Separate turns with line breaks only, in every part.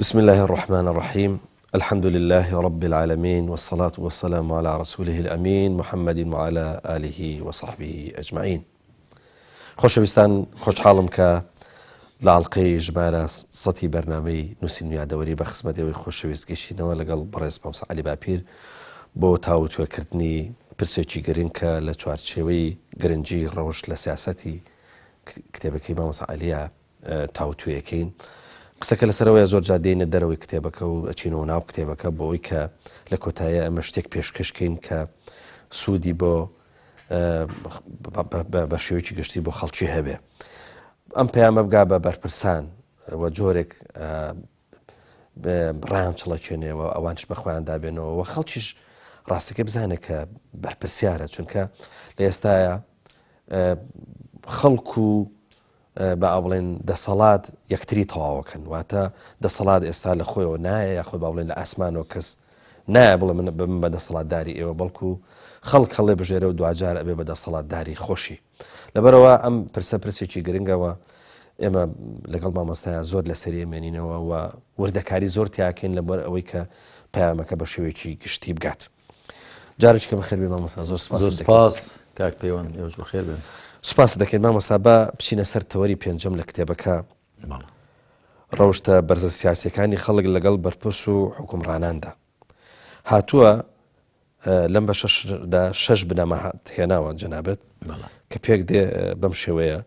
بسم الله الرحمن الرحيم الحمد لله رب العالمين والصلاة والسلام على رسوله الأمين محمد وعلى آله وصحبه أجمعين. خۆشەویستان خۆشحاڵم کە لە ئاڵلقەی ژمارە 100 بەرنامەی نووسین یادەوەری بە خزمەتەوەی خۆشەویست گەشتینەوە لەگەڵ بەڕێز مامۆستا عەلی باپیر بۆ تاوتوێکردنی پرسێکی گرنگ کە لە چوارچێوەی گرنگی ڕەوش لە سیاسەتی کتێبەکەی مامۆستا عەلیە تاوتوێیەکەین. قسەکە لەسەرەوەی زۆر جار دێنە دەرەوەی کتێبەکە و ئەچینەوە ناو کتێبەکە بۆەوەی کە لە کۆتاییە ئەمە شتێک پێشکەشکەین کە سوودی بۆ بە شێوەیەکی گشتی بۆ خەڵکی هەبێ. ئەم پەیامە بگا بە بەرپرسان و جۆرێک ڕایان چڵەکێنێەوە ئەوانش بەخۆیان دابێنەوە و خەڵکیش ڕاستەکە بزانێت کە بەرپرسیارە، چونکە لە ئێستاە خەڵکو بە ئاڵێن دەسەڵات یەکتری تەواوەکەن، واتە دەسەڵات ئێستا لە خۆیەوە نایە یاخۆ باڵێن لە ئاسمانەوە کەس نایە بڵێ من بە دەسەڵاتداری ئێوە، بەڵکو خەڵک هەڵێ بژێرە و دوجار ئەبێ بە دەسەڵاتداری خۆشی. لەبەرەوە ئەم پرسێکی گرنگەوە ئێمە لەگەڵ مامۆستایە زۆر لەسەری ئەمێنینەوە و وردەکاری زۆر تیاکەین لەبەر ئەوەی کە پەیامەکە بە شێوەیەکی گشتی بگات. جارێککە بەخێر بێ مامۆستا، زۆر
سپاس کاک پەیوەند، ئێوەش بەخێر بێن.
سوپاس دەکەین مامۆستا. بە بچینە سەر تەوەری پێنجەم لە کتێبەکە، ڕەوشتە بەرزە سیاسیەکانی خەڵک لەگەڵ بەرپرس و حکومڕاناندا. هاتووە لەم بە شەش بنەمە هێناوە جەنابەت کە پێک دێ بەم شێوەیە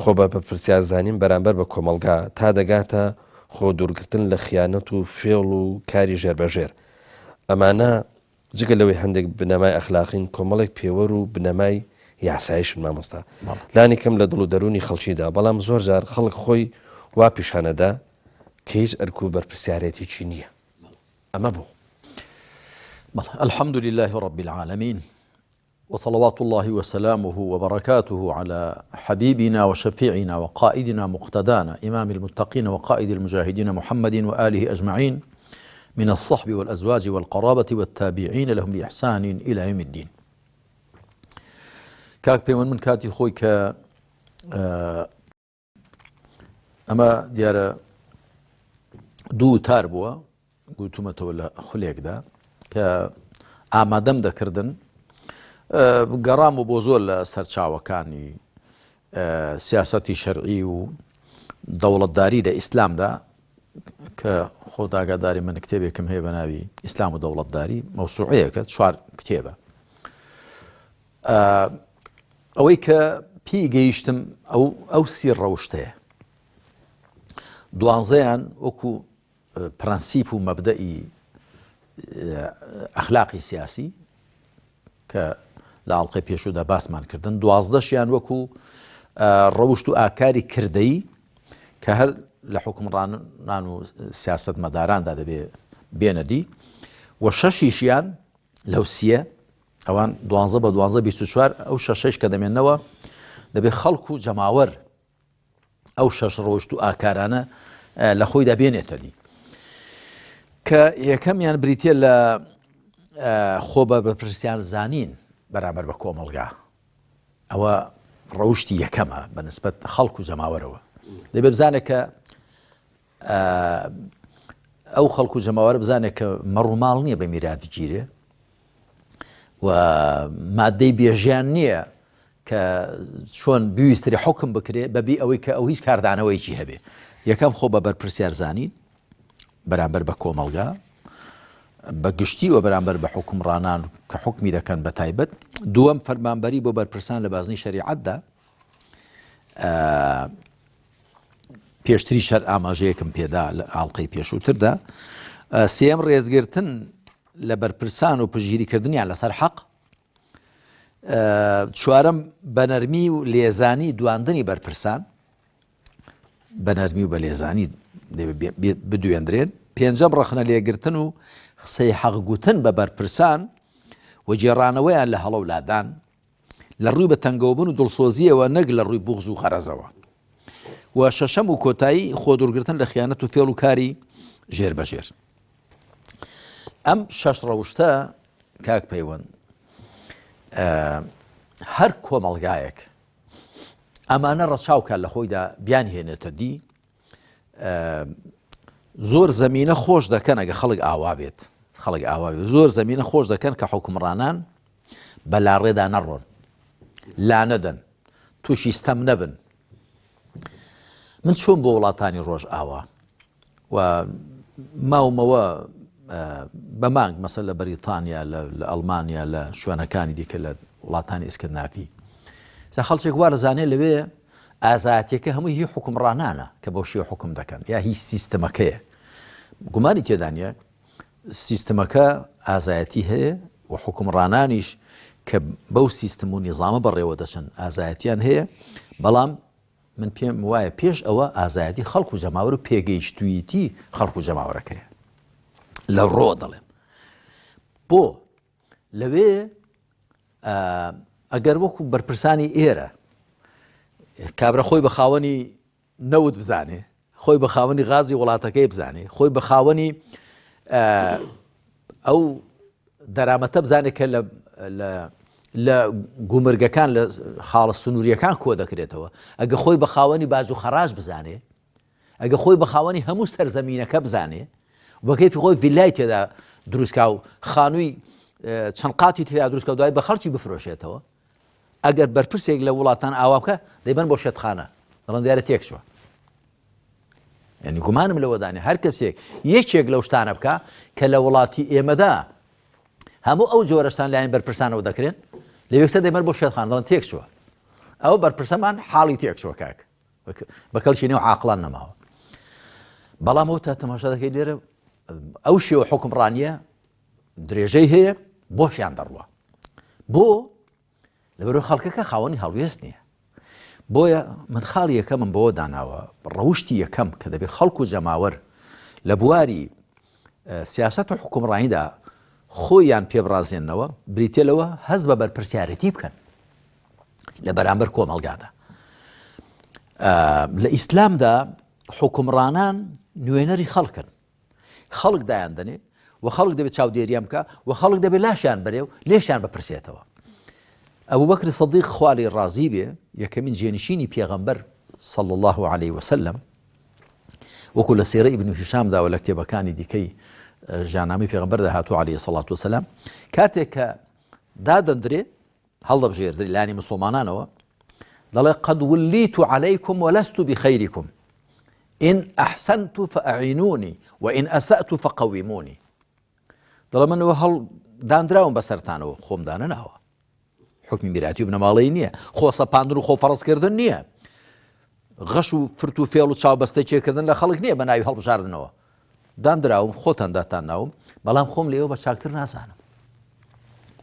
خۆ بە بەرپرسیار زانین بەرامبەر بە کۆمەلگا تا دەگاتە خۆ دوورگرتن لە خیانەت و فێڵ و کاری ژێربەژێر. ئەمانە جگە لەوەی هەندێک بنەمای ئەخلاقین کۆمەڵێک پێوەر و بنەمای یاسایشن مامۆستا لانی کەم لە دڵ و دەرونی خەڵکیدا، بەڵام زۆر جار خەڵک خۆی وا پیشانەدا کە هیچ ئەرک و بەرپرسیارەتێکی نییە. أما بو
الحمد لله رب العالمين وصلوات الله وسلامه وبركاته على حبيبنا وشفيعنا وقائدنا مقتدانا إمام المتقين وقائد المجاهدين محمد وآله أجمعين من الصحب والأزواج والقرابة والتابعين لهم بإحسان إلى يوم الدين. كاك بيون من كاتي خوي ك أما ديار دو تاربوا گوتومەتەوە لە خولێکدا کە ئامادەم دەکردن گەڕام و بۆ زۆر لە سەرچاوەکانی سیاسەتی شەرعی و دەوڵەتداری لە ئیسلامدا کە خۆت ئاگاداری من کتێبێکم هەیە بە ناوی ئیسلام و دەوڵەتداری، مەوسوعەیەکە 4 کتێبە. ئەوەی کە پێی گەیشتم ئەو سی ڕەوشتەیە، 12یان وەکو پرەنسیپ و مەبدەئی ئەخلاقی سیاسی کە لە ئاڵلقەی پێشوودا باسمان کردن، 12شیان وەکو ڕەوشت و ئاکاری کردەیی کە هەر لە حکومڕانان و سیاست مەداراندا دەبێ بێنەدی، و 6یان لەو سیە ئەوان 12 بە 12 24 ئەو 6 کە دەمێنەوە دەبێ خەڵک و جەماوەر ئەو 6 ڕەوشت و ئاکارانە لە خۆیدا بێنێتەدی، کە یەکەمیان بریتە لە خۆ بە بەرپرسیار زانین بەرامبەر بە کۆمەڵگا. ئەوە ڕەوشتی یەکەمە بە نسبەت خەڵک و جەماوەرەوە. دەبێ بزانێت کە ئەو خەڵک و جەماوەرە بزانێت کە مەڕووماڵ نییە بە میرات گیرێ و مادەی بێژیان نییە کە چۆن بیویستری حکم بکرێ بەبی ئەوەی کە ئەو هیچ کاردانەوەیکی هەبێ. یەکەم خۆ بە بەرپرسیار زانین بەرامبەر بە کۆمەڵگا بە گشتی و بەرامبەر بە حکومڕانان کە حکمی دەکەن بە تایبەت. دووەم فەرمانبەری بۆ بەرپرسان لە بازنەی شەریعەتدا، پێشتری شەر ئاماژەیەکم پێدا لە ئاڵلقەی پێشووتردا. سێم ڕێزگرتن لە بەرپرسان و پشگیریکردنیان لەسەر حەق. چوارەم بەنەرمی و لێزانی دواندنی بەرپرسان، بەنەرمی و بە لێزانی بدوێندرێن. پێنجەم ڕەخنە لێگرتن و قسەی حەقگوتن بە بەرپرسان و جێڕانەوەیان لە هەڵە و لادان لە ڕووی بە تەنگەوەبوون و دڵسۆزیەوە، نەک لە ڕووی بوغز و خەرەزەوە. و شەشەم و کۆتایی خۆ دوورگرتن لە خیانەت و فێڵ و کاری ژێربەژێر. ئەم 6 ڕەوشتە کاک پەیوەند هەر کۆمەڵگایەک ئەمانە ڕەچاوکە لە خۆیدا بیان هێنێتە دی زۆر زەمینە خۆش دەکەن ئەگە خەڵک ئاوا بێت زۆر زەمینە خۆش دەکەن کە حکومڕانان بە لاڕێدا نەڕۆن لا نەدەن تووشی ستەم نەبن. من چۆن بۆ وڵاتانی ڕۆژ ئاوا و ماومەوە بە مانگ مەسەل لە بەریتانیا لە ئەڵمانیا لە شوێنەکانی دیکە لە وڵاتانی ئیسکەندنافی خەڵکێک وا دەزانێت لەوێ ئازاتیەکە هەمووی هی حکومڕانانە کە بەو شێوە حکم دەکەن یا هیچ سیستەمەکەیە گومانی تێدا نیە سیستەمەکە ئازایەتی هەیە و حکومڕانانیش کە بەو سیستم و نیزامە بەڕێوە دەچن ئازایەتیان هەیە بەڵام من پێم وایە پێش ئەوە ئازایەتی خەڵک و جەماوەر و پێگەیشتوویەتی خەڵک و جەماوەرەکەیە لە ڕۆ دەڵێم بۆ لەوێ ئەگەر وەکو بەرپرسانی ئێرە کابرا خۆی بە خاوەنی نەوت بزانێ خۆی بە خاوەنی غازی وڵاتەکەی بزانێ خۆی بە خاوەنی ئەو دەرامەتە بزانێت کە لە گومرگەکان لە خاڵە سنووریەکان کۆ دەکرێتەوە ئەگە خۆی بە خاوەنی باز و خەراش بزانێ ئەگە خۆی بە خاوەنی هەموو سەرزەمینەکە بزانێ بەکەیفی خۆی ڤیلای تێدا دروستکا و خانووی چەند قاتی تێدا دروستکە و دوای بە خەڵکی بفرۆشێتەوە ئەگەر بەرپرسێک لە وڵاتان ئاوا بکە دەیبەن بۆ شێتخانە دەڵێن دیارە تێک شووە یعنی گومانم لەوەدانێ هەر کەسێک یەکێک لەو شتانە بکە کە لە وڵاتی ئێمەدا هەموو ئەو جۆرەشتان لایەن بەرپرسانەوە دەکرێن لەوێکسە دەیبەن بۆ شێتخانە دەڵێن تێک شووە ئەو بەرپرسەمان حاڵی تێک شووە کاک بە کەڵکی نێو عاقڵان نەماوە بەڵام ئەو تا تەماشا دەکەی لێرە ئەو شێوە حکومڕانیە درێژەی هەیە بۆشیان دەڕوە بۆ لەبەرەوەی خەڵکەکە خاوەنی هەڵوێست نییە بۆیە من خاڵی یەکەمم بۆ داناوە ڕەوشتی یەکەم کە دەبێت خەڵک و جەماوەر لە بواری سیاسەت و حکومڕانیدا خۆیان پێبڕازێننەوە بریتێلەوە هەست بە بەرپرسیارەتی بکەن لە بەرامبەر کۆمەڵگادا لە ئیسلامدا حکومڕانان نوێنەری خەڵکن خەڵک دایان دەنێ و خەڵک دەبێت چاودێریان بکە و خەڵک دەبێت لاشیان بەرێ و لێشیان بپرسێتەوە ئەبوو بەکر سەدیق خوا ڕازی بێ یەکەمین جێنشینی پێغەمبەر صلی الله عليه وسلم وەکو لە سیرە ئیبن هیشامدا و لە کتێبەکانی دیکەی ژیاننامەی پێغەمبەردا هاتووە عليه الصلاة والسلام کاتێک کە دادەندرێ هەڵدەبژێردرێ لانی مسلمانانەوە دەڵێ قد وليت عليكم ولست بخيركم إن أحسنت فأعينوني وإن أسأت فقوموني دەڵێ منەوە هەڵ دانراوم بەسەرتانەوە خۆم دانەناوە حکمی میراتی و بنەماڵەی نییە خۆ سەپاندن و خۆ فەڕزکردن نییە غەش و فرت و فێڵ و چاوبەستەی چێکردن لە خەڵک نییە بە ناوی هەڵبژاردنەوە دانراوم خۆتان داتان ناوم بەڵام خۆم لێەوە بە چاکتر نازانم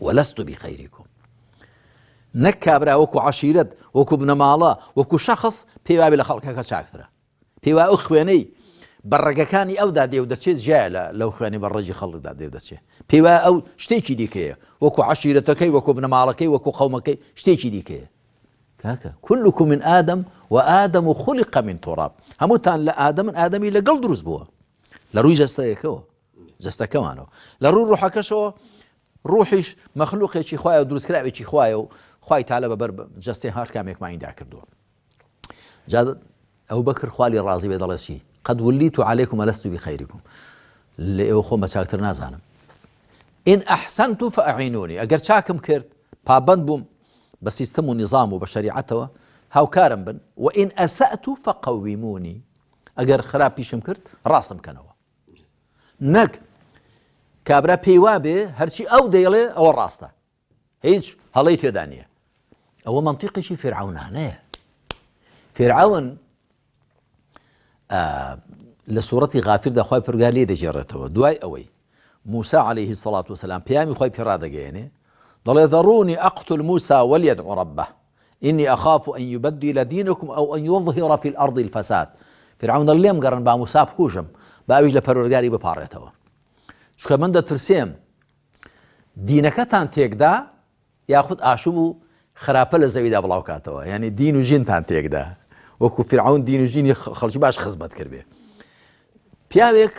وەلەست بخەیریکم نەک کابرا وەکو عەشیرەت وەکو بنەماڵە وەکو شەخص پێی وابێ لە خەڵکەکە چاکترە پێی وا ئەو خوێنەی بەڕێگەکانی ئەودا دێو دەچێت ژایە لەو خوێنی بەڕێژی خەڵکدا دێو دەچێت پێی وایە ئەو شتێکی دیکەیە وەکو عەشیرەتەکەی وەکو بنەماڵەکەی وەکو قەومەکەی شتێکی دیکەیە کاکە كلكم من آدم وآدم خلق من تراب هەمووتان لە ئادەمن ئادەمی لەگەڵ دروست بووە لە ڕووی جەستەیەکەوە جەستەکەمانەوە لە ڕوو ڕوحەکەشەوە ڕوحیش مەخلوقێکی خوایە و دروستکراوێکی خوایە و خوای تاالە بەبەر جەستەی هەر کامێکمانیدا کردووە جا ئەو بەکر خوالی ڕازی بێ دەڵێ چی قد وليت عليكم ولست بخيركم لە ئێوە خۆم بە چاکتر نازانم إن أحسنت فأعينوني ئەگەر چاکم کرد پابەند بووم بە سیستەم و نظام و بە شەریعەتەوە هاوکارم بن وإن أسأت فقوموني ئەگەر خراپیشم کرد ڕاستم کەنەوە نەک کابرا پێی وابێ هەرچی ئەو دەیڵێ ئەوە ڕاستە هیچ هەڵەی تێدا نییە ئەوە مەنتیقیشی فێرعەونانەیە فێرعەون لە سوورەتی غافیردا خوای پەروەردگار لێ دەجێڕێتەوە دوای ئەوەی موسى عليه الصلاة والسلام پیامی خوای پێڕادەگەیەنێ دەڵێ ذروني أقتل موسى وليدع ربه إني أخاف أن يبدل دينكم أو أن يظهر في الأرض الفساد فرعون لێم گەڕن با موسا بکوژم باویش لە پەروەردگاری بپاڕێتەوە چونکە من دەترسێم دینەکەتان تێکدا یاخود ئاشوب و خراپە لە زەویدا بڵاو کاتەوە یعنی دین و ژینتان تێکدا وەکو فرعون دین و ژینی خەڵکی باش خزمەت کرد بێ پیاوێک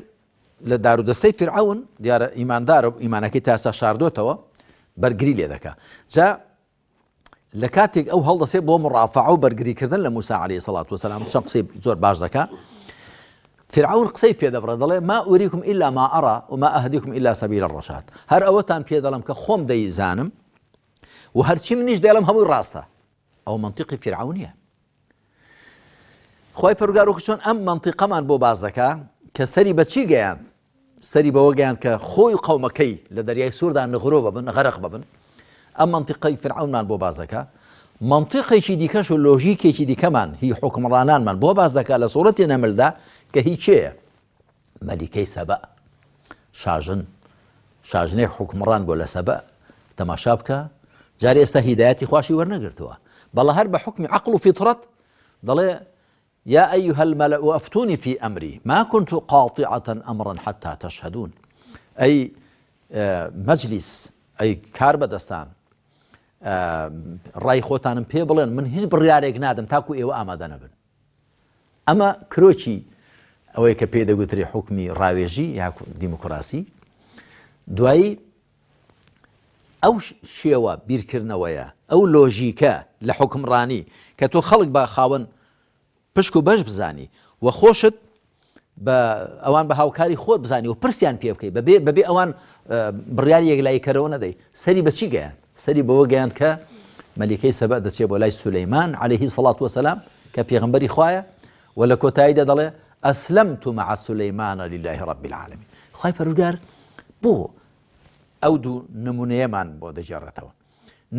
لە دارودەستەی فرعون دیارە ئیماندارە و ئیمانەکەی تاسا شاردۆتەوە بەرگری لێ دەکا جا لە کاتێک ئەو هەڵدەسێ بۆ مڕافعە و بەرگریکردن لە موسى عليه الصلاة والسلام چەند قسەی زۆر باش دەکا فرعون قسەی پێدەبڕێ دەڵێ ما ئوریکم ئیلا ما ئەڕا وما ئەهدیکم ئیلا سەبیل الرەشاد هەر ئەوەتان پێ دەڵێم کە خۆم دەیزانم و هەرچی منیش دەڵێم هەمووی ڕاستە ئەو منطقی فرعونیە خی پەروەردگار چۆن ئەم منطقەمان بۆ باز دەکا کە سەری بەچی گەیاند سەری بەوە گەیاند کە خۆی قەومەکەی لە دەریای سووردا نەغرۆ ببن غەرق ببن ئەم منطقەی فرعونمان بۆ باز دەکا منطقێکی دیکەش و لۆژیکێکی دیکەمان هی حکمڕانانمان بۆ باز دەکا لە سوورەتی نەملدا کە هیچ چێیە مەلیکەی سەبە شاژنێک حکمڕان بۆ لە سەبە تەماشا بکە جارێ ئێستا هیدایەتی خواشی وەرنەگرتووە بەڵە هەر بە حکمی عەقڵ و فیترەت دەڵێ يا أيها الملأ أفتوني في أمري ما كنت قاطعة أمرا حتى تشهدون أي مجلس أي کار بەدەستان ڕای خۆتانم پێ بڵێن من هیچ بڕیارێک نادەم تاکو ئێوە ئامادە نەبن ئەمە کرۆکی ئەوەی کە پێ دەگوترێ حکمی ڕاوێژی یا دیموکراسی دوایی ئەو شێوە بیرکردنەوەیە ئەو لۆژیکە لە حکمڕانی کە تۆ خەڵک بە خاوەن پشک و بەش بزانی و خۆشت بە ئەوان بە هاوکاری خۆت بزانی و پرسیان پێ بکەی بەبێ ئەوان بڕیاریەک لایکەرەوە نەدەی سەری بەچی گەیان سەری بەوە گەیاند کە مەلیکەی سەبە دەچێت بۆ لای سولەیمان عەلەیهی سەڵات وەسەلام کە پێغەمبەری خوایە و لە کۆتاییدا دەڵێ ئەسلەمت مع سولەیمانە لله رب العالمین خوای پەروەردگار بۆ ئەو دوو نمونەیەمان بۆ دەجێڕێتەوە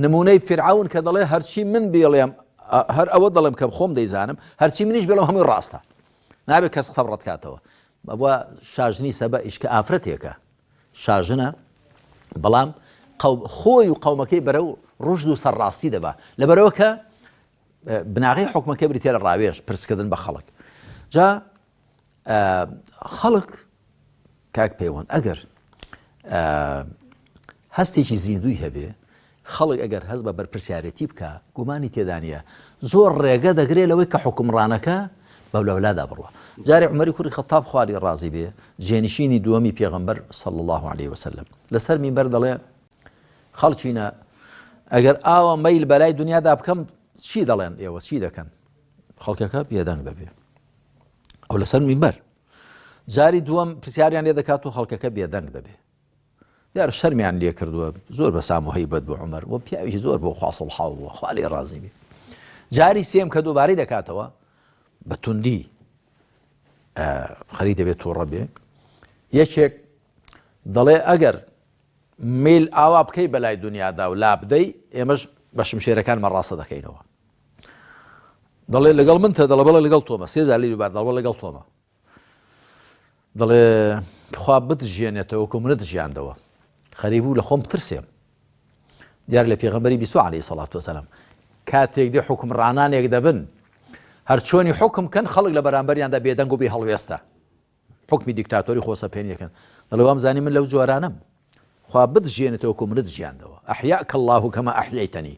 نمونەی فرعون کە دەڵێ هەرچی من بێڵێم هەر ئەوە دەڵێم کە خۆم دەیزانم هەرچی منیش بێڵم هەمووی ڕاستە نابێت کەس سەبڕەت کاتەوە بەوە شاژنی سەبە ئیشکە ئافرەتێکە شاژنە بەڵام خۆی و قەومەکەی بەرەو ڕژد و سەرڕاستی دەبا لەبەرەوە کە بناغی حکومەکەی بریتێ لە ڕاوێژ پرسکردن بە خەڵک جا خەڵک کاک پەیوەند ئەگەر هەستێکی زیندوی هەبێ خەڵک ئەگەر هەست بە بەرپرسیارەتی بکە گومانی تێدانە زۆر ڕێگە دەگرێت لەوەی کە حکمڕانەکە بەولەولادا بڕوە جارێ عومەری کوڕی خەتاب خواری ڕازی بێ جێنشینی دووەمی پێغەمبەر صلی الله عليه وسلم لەسەر مینبەر دەڵێ خەڵچینە ئەگەر ئاوە مەیل بەلای دنیادا بکەم چی دەڵێن ئێوە چی دەکەن خەڵکەکە بێدەنگ دەبێ ئەو لەسەر مینبەر جاری دووەم پرسیاریان لێ دەکات و خەڵکەکە بێدەنگ دەبێ دیارە شەرمیان لێ کردووە زۆر بە سام و هەیبەت بۆ عومەر و پیاوێکی زۆر بۆ خوا سڵحاو بووە خوا لێ ڕازی بێ جاری سێم کە دووبارەی دەکاتەوە بە توندی خەری دەبێت تووڕە بێ یەکێک دەڵێ ئەگەر میل ئاوا بکەی بەلای دنیادا و لا بدەی ئێمەش بە شمشێرەکانمان ڕاستە دەکەینەوە دەڵێ لەگەڵ من تە دەڵێ بەڵێ لەگەڵ تۆمە سێ جار لێ دووبار دەڵێ لەگەڵ تۆمە دەڵێ خوا بتژێنێتەوە کە منت ژیاندەوە خەریب بوو لە خۆم بترسێم دیار لە پێغەمبەری بیست عەلەیهی سەڵات وسەلام کاتێک دێ حکمڕانانێک دەبن هەر چۆنی حکم کەن خەڵک لە بەرامبەریاندا بێدەنگ و بێ هەڵوێستە حکمی دیکتاتۆری خۆسەپێنیەکەن دەڵێ وام زانی من لەو جوارانم خوا بتژێنێتەوە کە منت ژیاندەوە ئەحیاک الله کەما ئەحیەیتەنی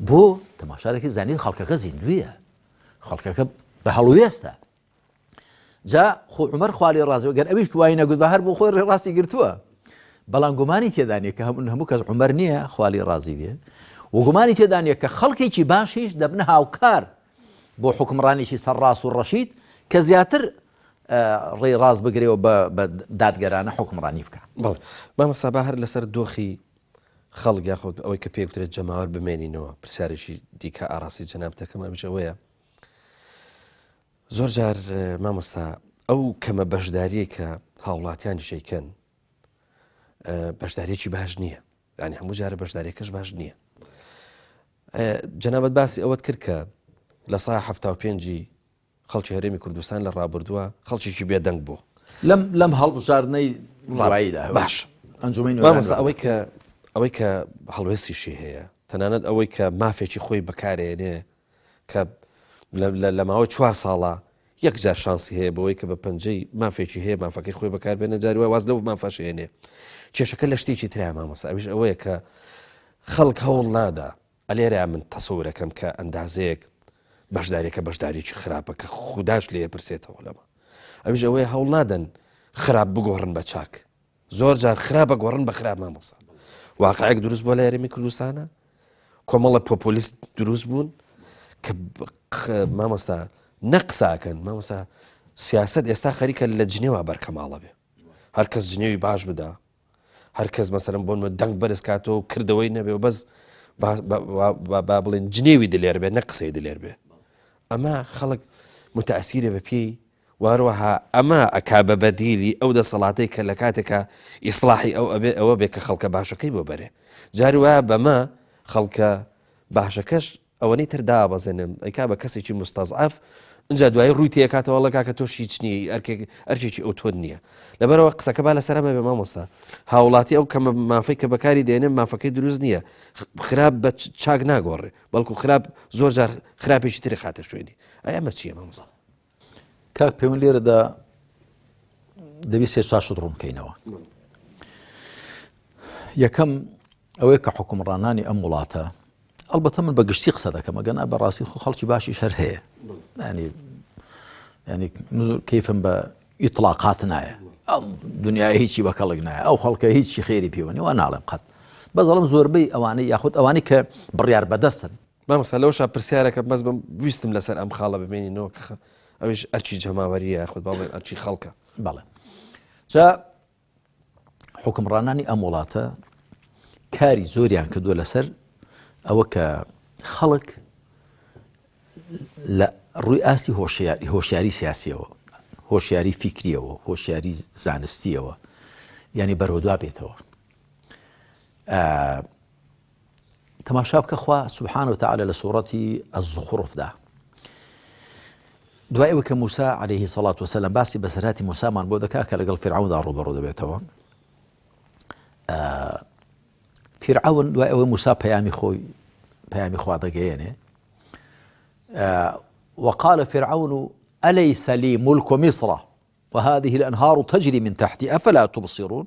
بۆ تەماشارێکی زانی خەڵکەکە زیندویە خەڵکەکە بە هەڵوێستە جا خۆ عومەر خوا لێ ڕازیەوە گەر ئەویش وای نەگوت بە هەر بۆ خۆی ڕاستی گرتووە بەڵام گومانی تێدانێت کە هەموو کەس عومەر نییە خوا لێ ڕازی بێ و گومانی تێدانێت کە خەڵکێکی باشیش دەبنە هاوکار بۆ حکمڕانێکی سەرڕاست و ڕەشید کە زیاتر ڕێی ڕاست بگرێەوە بە دادگەرانە حکمڕانی بکە
مامەستا با هەر لەسەر دۆخی خەڵک یاخۆت ئەوەی کە پێوترێت جەماوەر بمێنینەوە پرسیارێکی دیکە ئاڕاستی جەنابەتەکەمە بچەوەیە زۆر جار مامۆستا ئەو کەمە بەشداریە کە هاوڵاتیان شەیکەن بەشدارێکی باش نییە یعنی هەموو جارە بەشداریەکەش باش نییە جەنابەت باسی ئەوەت کرد کە لە ساڵ 75 خەڵکی هەرێمی کوردستان لە ڕابردووە خەڵکیی بێدەنگ بوو
لەم هەڵبژاردنەی ڕاواییدا
باش مامۆستا ئەوەی کە هەڵوێستیشی هەیە تەنانەت ئەوەی کە مافێکی خۆی بەکارێنێ کە لە ماوەی 4 ساڵە یەکجار شانسی هەیە بەوەی کە بە پەنجەی مافێکی هەیە مافەکەی خۆی بەکاربێنە جاری وای واز لەو مافەش هێنێ کێشەکە لە شتێکی تریا مامۆستا ئەویش ئەوەیە کە خەڵک هەوڵ نادا ئەلێرە من تەسەورەکەم کە ئەندازەیەک بەشداریەکە بەشداریی خراپە کە خودداش لێ پرسێتەوە لەمە ئەویش ئەوەیە هەوڵ نادەن خراپ بگۆڕن بە چاک زۆر جار خراپە گۆڕن بە خراپ مامۆستا واقعەیەک دروست بووە لە هەرێمی کوردستانە کۆمەڵە پۆپۆلیست دروست بوون کە مامۆستا نەقساکەن مامۆستا سیاست ئێستا خەریکە لە جنێوە بەرکەماڵە بێ هەر کەس جنێوی باش بدا هەر کەس مەسەرم بۆن دەنگ بەرز کاتەوە کردەوەی نەبێ و بەس با بڵێن جنێوی دلێر بێ نە قسەی دلێر بێ ئەمە خەڵک متەئسیرە بە پێی واروەها ئەمە ئەکا بە بەدیلی ئەو دەسەڵاتەی کە لە کاتێکە ئیسلاحی ئەوە بێ کە خەڵکە باشەکەی بۆ بەرێ جاری وایە بەمە خەڵکە باشەکەش ئەوەی تر دابەزێنم ئەیکا بە کەسێکی مستەزعف اینجا دوای ڕووی تێکاتەوەڵە کاکە تۆش هیچ نییە ئەرکێکی ئەو تۆ نییە لەبەرەوە قسەکە با لەسەرمە بێ مامۆستا هاوڵاتی ئەو کەمە مافەی کە بەکاری دێنێ مافەکەی دروست نییە خراپ بە چاک ناگۆڕێ بەڵکو خراپ زۆر جار خراپێکی تری خاتە شوێنی ئەمە چییە مامۆستا
کاک پەیوەند لێرەدا دەبێت سێ چوار شت ڕوون بکەینەوە یەکەم ئەوەیە کە حکومڕانانی ئەم وڵاتە ئەلبەتە من بە گشتی قسە دەکەم ئەگەنا بەڕاستی خەڵکی باشیش هەر هەیە ینی کەیفم بە ئیطلاقات نایە ئەم دنیای هیچی بە کەڵک نایە ئەو خەڵکە هیچی خێری پێوەنی وا ناڵێم قەت بەزەڵم زۆربەی ئەوانەی یاخود ئەوانی کە بڕیار بەدەستن
مامۆستا لەوەش پرسیارەکە بەس بم ویستم لەسەر ئەم خاڵە ببینینەوە کە ئەوش ئەرچی جەماوەریە یاخود باڵێن ئەرچی خەڵکە
بەڵێ جا حکمڕانانی ئەم وڵاتە کاری زۆریان کردووە لەسەر ئەوە کە خەڵک لە ڕووی ئاستی هۆشیاری سیاسیەوە هۆشیاری فیکریەوە هۆشیاری زانستیەوە ینی بەرەوەدوا بێتەوە تەماشا بکە خوا سبحانه وتعالى لە سوورەتی الزخرفدا دوای ئەوە کە موسا عليه الصلاة والسلام باسی بەسەراتی موسامان بۆ دەکا کە لەگەڵ فیرعەوندا ڕوبەڕوو دەبێتەوە فیرعەون دوای ئەوەی موسا پەیامی خوا دەگەیەنێ وقال فرعون أليس لي ملك مصر وهذه الأنهار تجري من تحتي أفلا تبصرون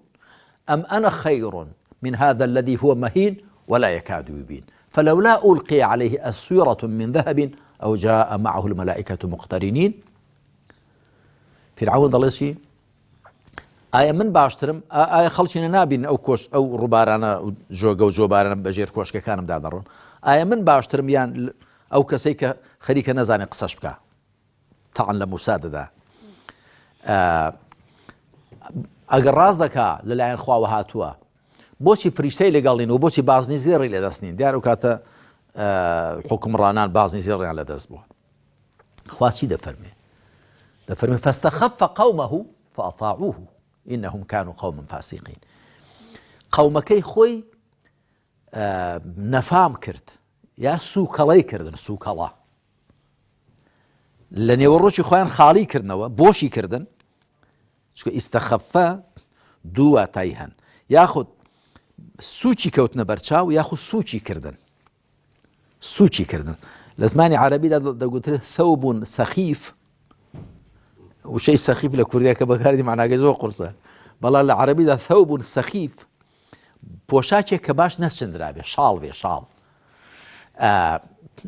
أم أنا خير من هذا الذي هو مهين ولا يكاد يبين فلولا ألقي عليه أسورة من ذهب أو جاء معه الملائكة مقترنين فرعون دەڵێ ئایا من باشترم ئایا خەڵکی نابین ئەو کۆش ئەو ڕووبارانە جۆگە و جۆبارانە بەژێر کۆشکەکانمدا دەڕۆن ئایا من باشترم یان ئەو کەسەی کە خەریکە نەزانێ قسەش بکە تەعن لە موسا دەدا ئەگەر ڕاز دەکا لەلایەن خواوە هاتووە بۆچی فریشتەی لەگەڵین و بۆچی بازنی زێڕی لەدەستنین دیار و کاتە حکمڕانان بازنی زێڕیان لەدەست بووە خوا چی دەفەرمێ فاستخف قومه فأطاعوه إنهم كانوا قوما فاسقين قومەکەی خۆی نەفام کرد یا سوکەڵەی کردن سوکەڵە لە نێوەڕۆکی خۆیان خاڵی کردنەوە بۆشی کردن چکە ئیستەخەفە دوو واتای هەن یاخود سوچی کەوتنە بەرچاو یاخود سوچی کردن لە زمانی عەرەبیدا دەگوترێت ثەوب سەخیف وشەی سەخیف لە کوردیە کە بەکاردی معناگەی زۆر قورسە بەڵام لە عەرەبیدا ثەوب سەخیف پۆشاکێک کە باش نەچندرابێ شاڵ بێ شاڵ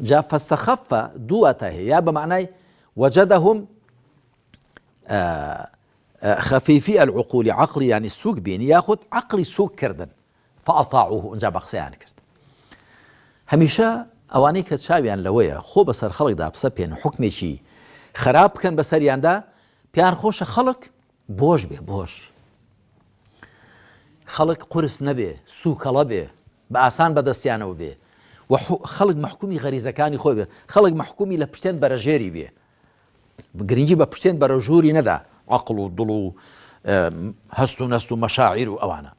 جا فاستخف دوو واتای هەیە یا بە معنای وجدهم خفيفي العقول عقلي يعني سوق بيني ياخذ عقلي سوق كردن فأطاعوه انجا بقسيان كرد هميشه اواني كتشاويان لويا خو بسر خلق دا بسبين حكمي شي خراب كان بسريان دا بيان خوش خلق بوش به بوش خلق قرس نبي سوق لبي بآسان بدستيانو بي وخلق محكومي غريزة كاني خوي بي خلق محكومي لبشتين برجيري بي گرنگی بە پشتێن بەرە ژووری نەدا عقل و دڵ و هەست و نەست و مەشاعیر و ئەوانە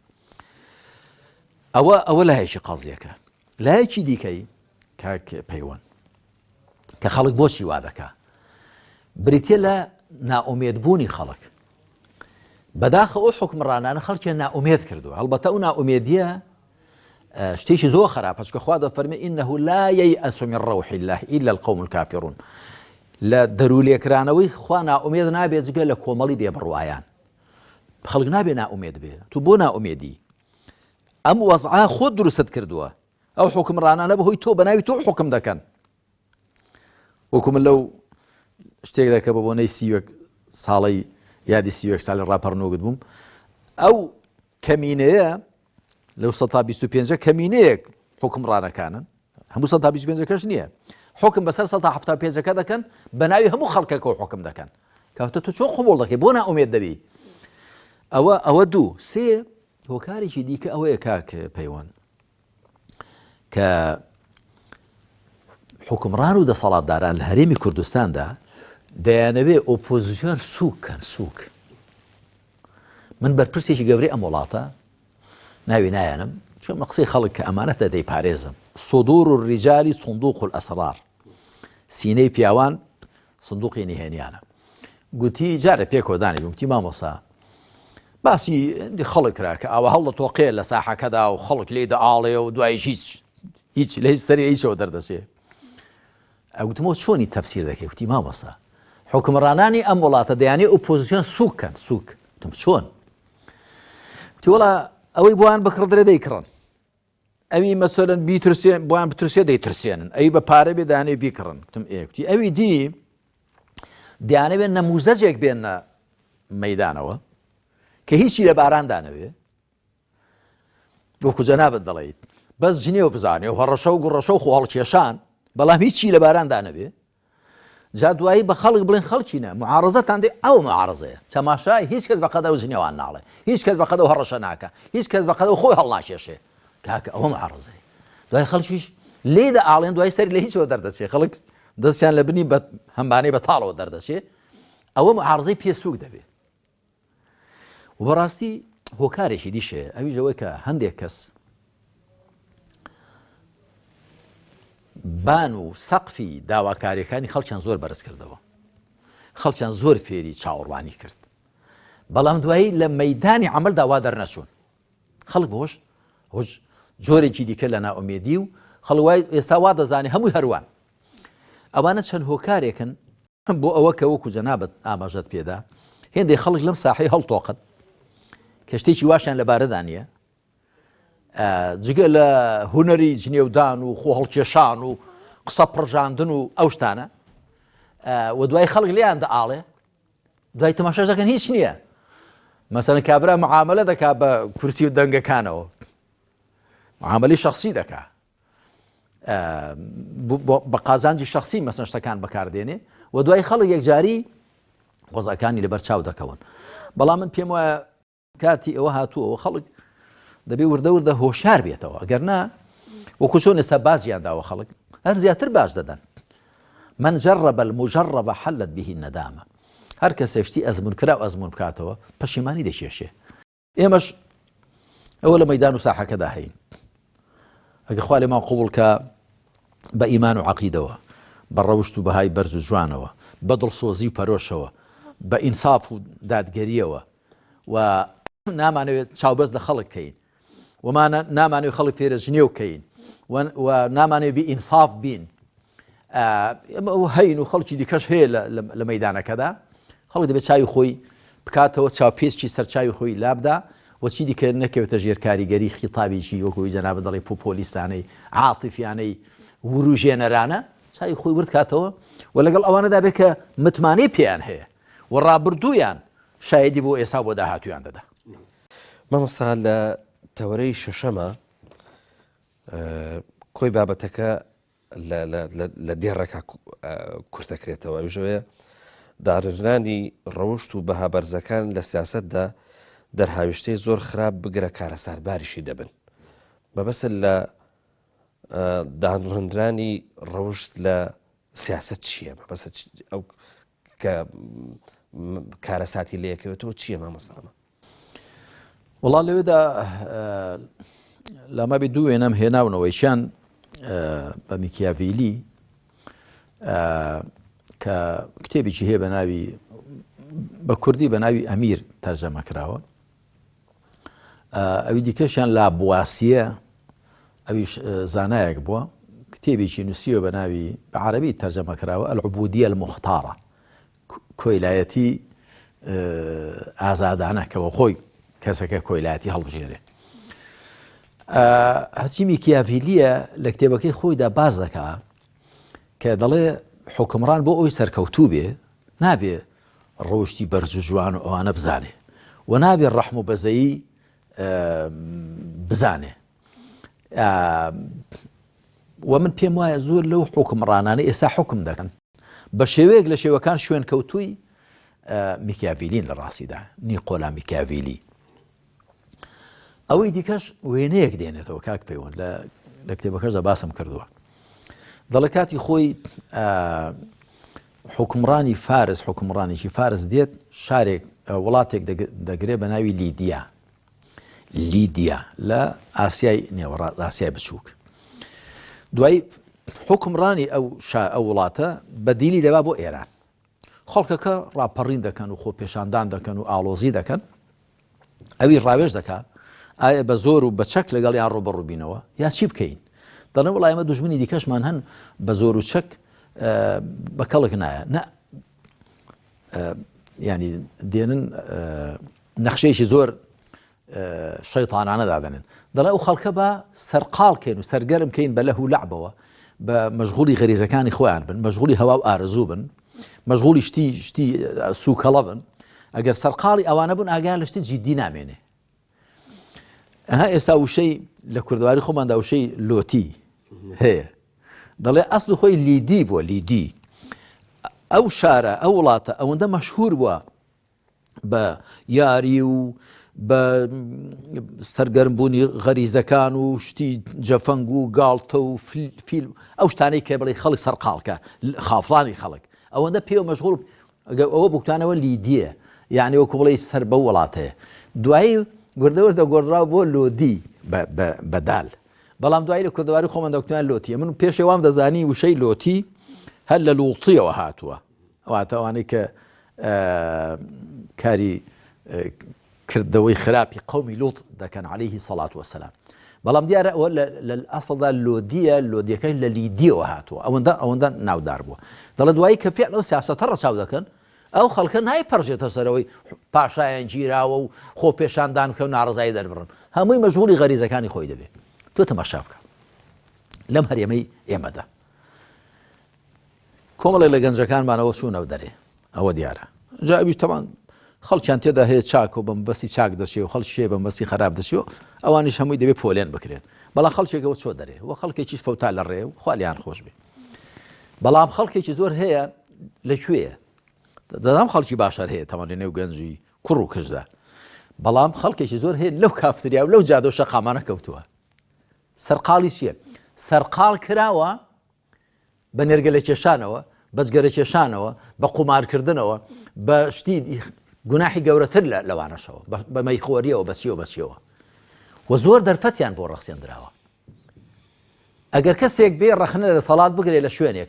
ئەوە لایەکی قەزیەکە لایەکی دیکەی کاک پەیوەند کە خەڵک بۆچی وا دەکا بریتێ لە نائومێدبوونی خەڵک بەداخە ئەو حکمڕانانە خەڵکیان نائومێد کردووە هەڵبەتە ئەو نائومێدیە شتێکی زۆر خراپە چکە خوا دەفەرمێ ئینەه لا یەیئەس من ڕەوحی الله ئیلا القوم الکافرون لە دەرولێکرانەوەی خوا نائومێد نابێت جگە لە کۆمەڵی بێبڕوایان خەڵک نابێ نائومێد بێ تو بۆ نائومێدی ئەم وەزعە خۆت دروست کردووە ئەو حکمڕانانە بەهۆی تۆ بەناوی تۆ حکم دەکەن وەکو من لەو شتێک دەکە بە بۆنەی سیوەک ساڵی یادی سیوەک ساڵی ڕاپەڕنۆگت بووم ئەو کەمینەیە لەو 125 کەمینەیەک حکمڕانەکانن هەموو 125 کەش نییە حکم بەسەر 175 دەکەن بەناوی هەموو خەڵکێکەوە حکم دەکەن کە کەواتە تۆ چۆن قبوڵ دەکەی بۆ نائومێد دەبی ئەوە دوو سێ هۆکارێکی دیکە ئەوەیە کاک پەیوەند کە حکومڕان و دەسەڵاتداران لە هەرێمی کوردستاندا دەیانەوێ ئۆپۆزیسیۆن سووک من بەرپرسێکی گەورەی ئەم وڵاتە ناوی نایەنم چۆن مە قسەی خەڵک کە ئەمانەتە دەیپارێزم صدور الرجال صندوق الأسرار سینەی پیاوان صندوقی نهێنیانە گوتی جارە پێکۆدانی گوتی مامۆسا باسی خەڵک کرا کە ئەوە هەڵ دەتۆقێ لە ساحەکەدا و خەڵک لێ دەئاڵێ و دوای هیچ لە هیچ سەری هیچەوە دەردەچێ ئەگوتمەوە چۆنی تەفسیر دەکەی وتی مامۆسا حکومڕانانی ئەم وڵاتە دەیانێ ئۆپۆزیسیۆن سووککەن سووک چۆن وتی وەڵا ئەوەی بۆیان بکڕدرێ دەیکڕن ئەوی مەسەلەن بیترسێن بۆیان بترسێ دەیترسێنن ئەوی بە پارە بێ دانێ بیکڕن وتم ئێکتی ئەوی دی دەیانەوێت نەموزەجێک بێنە مەیدانەوە کە هیچی لە باران دانەوێ وەکو جەنابەت دەڵێیت بەس جنێ و بزانێ و هەڕەشە و گوڕەشە و خۆڵکێشان بەڵام هیچی لە باران دانەوێ جا دوایی بە خەڵک بڵێن خەڵکینە معارەزەتان دێ ئەو معارەزەیە چەماشای هیچ کەس بەقەدە و جنێوان ناڵێ هیچ کەس بەقەدە و هەڕەشە ناکە هیچ کەس بەقەدە و خۆی هەڵناکێشێ کاکە ئەوە معارەزەیە دوای خەڵکیش لێدە ئاڵێن دوای سەری لە هیچەوە دەردەچێ خەڵک دەستیان لە بنی هەمبانەی بە تاڵەوە دەردەچێ ئەوە معارەزەی پێسووک دەبێ و بەڕاستی هۆکارێکی دیشێ ئەویش ئەوەی کە هەندێک کەس بان و سەقفی داواکاریەکانی خەڵکیان زۆر بەرز کردەوە خەڵکیان زۆر فێری چاوەڕوانی کرد بەڵام دوایی لە مەیدانی عەمەل داوا دەرنەچوون خەڵک بۆش جۆرێکی دیکە لە ناومێدی و خەڵک وای ئێستا وا دەزانێ هەمووی هەروان ئەوانە چەند هۆکارێکن بۆ ئەوە کە وەکو جەنابەت ئاماژەت پێدا هێندێک خەڵک لەم ساحەی هەڵتۆقت کە شتێکی واشیان لەبارەدا نییە جگە لە هونەری جنێودان و خۆ هەڵکێشان و قسە پڕژاندن و ئەو شتانە و دوای خەڵک لێیان دەئاڵێ دوای تەماشاش دەکەن هیچ نییە مەسەڵەن کابرا معاملە دەکا بە کورسی و دەنگەکانەوە معاملەی شەخسی دەکا بە قازانجی شەخسی مەسەن شتەکان بەکاردێنێ و دوای خەڵک یەکجاری وەزەکانی لەبەر چاو دەکەون بەڵام من پێم وایە کاتی ئەوە هاتووەوە خەڵک دەبێ وردە وردە هۆشار بێتەوە ئەگەرنا وەکو چۆن ئێستا بازیان داوە خەڵک هەر زیاتر باش دەدەن من جرب المجرب حلت به الندامة هەر کەسێک شتی ئەزمون کرا و ئەزمون بکاتەوە پەشیمانی دەکێشێ ئێمەش ئەوە لە مەیدان و ساحەکەدا هەین ئەگە خوا لێمان قوبوڵ کە بە ئیمان و عەقیدەوە بە ڕەوشت و بەهای بەرز و جوانەوە بە دڵسۆزی و پەرۆشەوە بە ئینساف و دادگەریەوە و نامانەوێت چاوبەست لە خەڵک کەین ومان نامانەوێت خەڵک فێرە ژنێو کەین و نامانەوێت بی ئینساف بین هەین و خەڵکی دیکەش هەیە لە مەیدانەکەدا خەڵک دەبێت چاوی خۆی بکاتەوە چاوپێچی سەر چاوی خۆی لابدا وەچی دیکە نەکەوێتە ژێر کاریگەری خیتابێکی وەکوی جەنابەت دەڵێ پۆلیسانەی عاتیفیانەی وروژێنەرانە چاوی خۆی ورد کاتەوە و لەگەڵ ئەوانەدا بێت کە متمانەی پێیان هەیە و ڕابردوویان شایدی بۆ ئێستا بۆ داهاتویان دەدا
مامۆستا لە تەوەرەی شەشەمە کۆی بابەتەکە لە دێڕێکا کورتەکرێتەوە ئەوژەوەیە داڕێنانی ڕەوشت و بەها بەرزەکان لە سیاسەتدا دەرهاویشتەی زۆر خراپ بگرە کارەسارباریشی دەبن بەبەسە لە دانڕێنرانی ڕەوشت لە سیاسەت چییە بەبەسە ئەو کە کارەساتی لەیەکەوێتەوە چییە مامۆستامە
وەڵا لەوێدا لە مابی دوو وێنەم هێناونەوەیشیان بە میکیاڤیلی کە کتێبێکی هەیە بە ناوی بە کوردی بە ناوی ئەمیر تەرجەمە کراوە ئەوی دیکەشیان لا بواسیە ئەویش زانایەک بووە کتێبێکی نووسیوە بە ناوی بە عەرەبی تەرجەمە کراوە العبودیە المختارە کۆیلایەتی ئازادانە کەەوە خۆی کەسەکە کۆیلایەتی هەڵبژێرێ هەرچی میکیاڤیلیە لە کتێبەکەی خۆیدا باز دەکا کە دەڵێ حکمڕان بۆ ئەوی سەرکەوتوو بێ نابێ ڕۆشتی بەرز و جوان و ئەوانە بزانێ و نابێ ڕەحم و بەزەیی بزانێ و من پێم وایە زۆر لەو حکمڕانانە ئێستا حکم دەکەن بە شێوەیەک لە شێوەکان شوێن کەوتووی میکیاڤیلین لە ڕاستیدا نیقۆلا میکیاڤیلی. ئەوەی دیکەش وێنەیەک دێنێتەوە کاک پەیوەند لە کتێبەکەشدا باسم کردووە. دەڵێ کاتی خۆی حکمڕانی فارس حکمڕانێکی فارس دێت شارێک وڵاتێک دەگرێت بە ناوی لیدیا لە ئاسیای نێوەڕاست ئاسیای بچووک. دوای حکمڕانی ئەو وڵاتە بەدیلی دەبا بۆ ئێران. خەڵکەکە ڕاپەڕین دەکەن و خۆ پێشاندان دەکەن و ئاڵۆزی دەکەن. ئەوی ڕاوێژ دەکات ئایا بە زۆر و بە چەک لەگەڵ یان ڕوبەڕووبینەوە یا چی بکەین؟ دەڵێ وەڵای ئێمە دوژمنی دیکەشمان هەن بە زۆر و چەک بە کەڵک نایە نە ینی دێنن نەخشەیەکی زۆر شەیطانانە دادەنن. دەڵێ ئەو خەڵکە بە سەرقاڵکەین و سەرگەرم کەین بە لەه و لەعبەوە بە مەشغوڵی غەریزەکانی خۆیان بن، مەشغوڵی هەوا و ئارەزوو بن، مەشغوڵی شتی سوکەڵە بن. ئەگەر سەرقاڵی ئەوانە بوون ئاگیان لە شتی جیددی نامێنێ. ئێستا وشەی لە کوردواری خۆماندا وشەی لۆتی هەیە. دەڵێ ئەسڵ خۆی لیدی بووە لیدی. ئەو شارە ئەو وڵاتە ئەوەندە مەشهور بووە بە یاری و بە سەرگەرمبوونی غەریزەکان و شتی جەفەنگ و گاڵتە و فیلم ئەو شتانەی کە بڵێ خەڵی سەرقاڵکە خافڵانی خەڵک ئەوەندە پێوە مەشغوڵ ئەوە بووکتانەوە لیدیە، یعنی وەکو بڵێ سەر بە وڵاتەیە. دوایی گوردەوەردە گۆڕاو بۆ لۆدی بەدال. بەڵام دوایی لە کوردەواری خۆمان دەوتیان لۆتیە. من پێشەوام دەزانی وشەی لۆتی هەر لە لوڵتیەوە هاتووە، ئەواتە ئەوانەی کە کاری کردەوەی خراپی قەومی لوط دەکەن عەلەیهی سەڵات وەسەلام. بەڵام دیارە ئەوە لە ئەسڵدا لۆدیە، لۆدیەکەی لە لیدیەوە هاتووە، ئەوەندە ناودار بووە. دەڵێ دوایی کە فێڵ ئەو سیاسەتە ڕەچاو دەکەن ئەو خەڵکە نایپەڕژێتە سەرەوەی پاشایان گیراوە و خۆ پێشاندان کە و ناڕزایی دەربڕن، هەمووی مەشغوڵی غەریزەکانی خۆی دەبێت. تۆ تەماشا بکە لەم هەرێمەی ئێمەدا کۆمەڵێک لە گەنجەکانمانەوە چوونەوە دەرێ، ئەوە دیارە. جا ئەویش تەمان خەڵکیان تێدا هەیە چاک و بەمبەستی چاک دەچێ و خەڵکی بەمبەستی خراپ دەچێت، ئەوانیش هەمووی دەبێت پۆلێن بکرێن. بەڵام خەڵکێکەوە چۆ دەرێ و خەڵکێکی فەوتا لە ڕێ و خوالیان خۆش بێ. بەڵام خەڵکێکی زۆر هەیە لەکوێیە؟ دەدام خەڵکی باشەر هەیە تەمان لە نێو گەنجی کوڕ و کژدا، بەڵام خەڵکێکی زۆر هەیە لەو کافتریا و لەو جادە و شەقامانە کەوتووە. سەرقاڵی چییە؟ سەرقاڵ کراوە بە نێرگە لە کێشانەوە، بەجگەرە کێشانەوە، بە قومارکردنەوە، بە شتی گوناحی گەورەتر لەوانەشەوە، بە مەیخۆریەوە بەچیەوە و زۆر دەرفەتیان بۆ ڕەخسێنراوە. ئەگەر کەسێک بێ ڕەخنە لە سەڵات بگرێ لە شوێنێک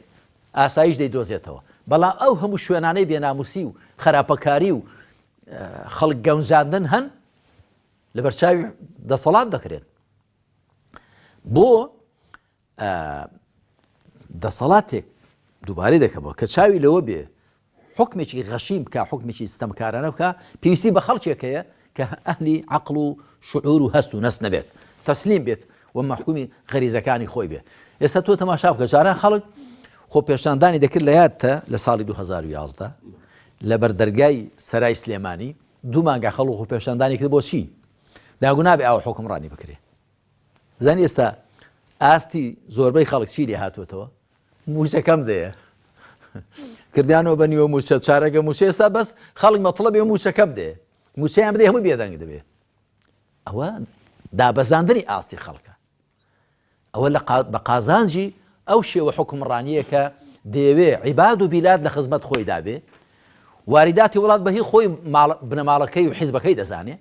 ئاسایش دەیدۆزێتەوە. بەڵام ئەو هەموو شوێنانەی بێناموسی و خراپەکاری و خەڵک گەونجاندن هەن لە بەرچاوی دەسەڵات دەکرێن. بۆ دەسەڵاتێک دووبارەی دەکەمەوە کە چاوی لەوە بێ حکمێکی غەشیم بکە، حکمێکی ستەمکارانە بکە، پێویستی بە خەڵکێکەیە کە ئەهلی عەقڵ و شعور و هەست و نەس نەبێت، تەسلیم بێت و مەحکومی غەریزەکانی خۆی بێ. ئێستا تۆ تەماشا بکە جاران خەڵک خۆ پێشاندانی دەکرد لە یادتە لە ساڵی 2011 لە بەردەرگای سەرای سلێمانی دوو مانگە خەڵک خۆ پێشاندانی کرد بۆ چی؟ داگو نابێ ئەوە حکمڕانی بکرێ. زانی ئێستا ئاستی زۆربەی خەڵک چی لێ هاتووەتەوە؟ موچەکەم دەیە کردیانەوە بە نیوە موچە چارەگە موچە. ئێستا بەس خەڵک مەطلەبێ موچەکەم دێ، موچەیان بدەی هەمووی بێدەنگ دەبێ. ئەوە دابەزاندنی ئاستی خەڵکە. ئەوە بە قازانجی ئەو شێوە حکمڕانیە کە دەیەوێ عیباد و بیلاد لە خزمەت خۆی دابێ، واریداتی وڵات بەهی خۆی بنەماڵەکەی و حیزبەکەی دەزانێ،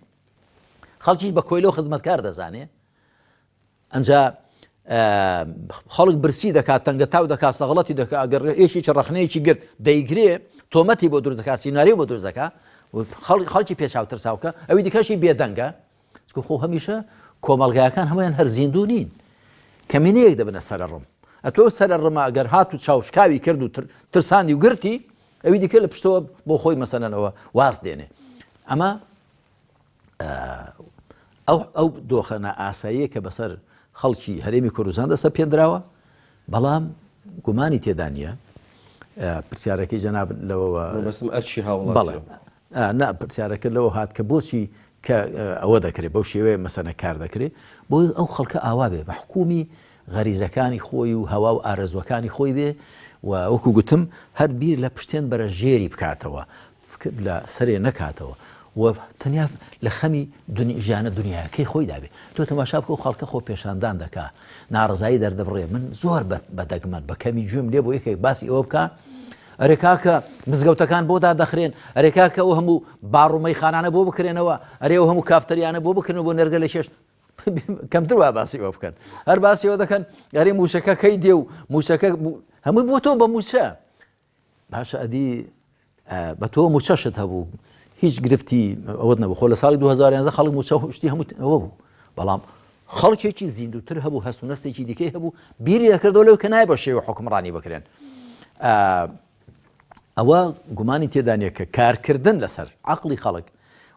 خەڵکیش بە کۆیلەوە خزمەتکار دەزانێ. ئەنجا خەڵک برسی دەکات، تەنگە تاو دەکات، سەغڵەتی دەکات، ئەگەر ئێشی ڕەخنەیەکی گرت دەیگرێ تۆمەتی بۆ دروست دەکات، سیناری بۆ دروست دەکات، خەڵکی پێچاوتر ساوکە ئەوی دیکەشی بێدەنگە. خۆ هەمیشە کۆمەڵگایەکان هەمویان هەرزیندوو نین، کەمینەیەک دەبنە سەرڕم. ئەتۆ سەرڕمە ئەگەر هات و چاوشکاوی کرد و ترساندی و گرتی، ئەوی دیکە لە پشتەوە بۆ خۆی مەسەلەنەوە واز دێنێ. ئەمە ئەو دۆخەنە ئاساییە کە بەسەر خەڵکی هەرێمی کوردستان دەسە پێدراوە. بەڵام گومانی تێدا نییە پرسیارەکەی جەناب لەوەوە
بەسم ئەرچی هاوڵات
پرسیارەکە لەوە هات کە بۆچی کە ئەوە دەکرێت بەو شێوەیە مەسەنە کار دەکرێت بۆی ئەو خەڵکە ئاوا بێ بە حکومی غەریزەکانی خۆی و هەوا و ئارەزوەکانی خۆی بێ و وەکو گوتم هەر بیر لە پشتێن بەرە ژێری بکاتەوە لە سەرێ نەکاتەوە و تەنیا لە خەمی ژیانە دنیاکەی خۆی دابێ تۆ تەماشا بکە و خەڵکە خۆ پێشاندان دەکا ناڕزایی دەردەبڕێ من زۆر بەدەگمەن بە کەمی گوێم لێ بۆ یەکێک باسی ئەوە بکە ئەرێ کاکە مزگەوتەکان بۆ دادەخرێن ئەرێ کاکە ئەو هەموو باڕومەی خانانە بۆ بکرێنەوە ئەرێ ئەو هەموو کافتەریانە بۆ بکردن بۆ نەرگە لە شێش کەمتر وا باسی ئەوە بکەن هەر باسی ئەوە دەکەن ئەرێ موشەکە کەی دێ و موشەکە هەمووی بۆ تۆ بە موچە باشە ئەدی بە تۆ موچەشت هەبوو هیچ گرفتی ئەوەت نەبوو خۆ لە ساڵی 2011 خەڵک موچە شتی هەموو ئەوە بوو بەڵام خەڵکێکی زیندوتر هەبوو هەست و نەستێکی دیکەی هەبوو بیری دەکردەوە لەو کە نایە بە شێوە حوکمڕانی بکرێن ئەوە گومانی تێدا نییە کە کارکردن لەسەر عەقڵی خەڵک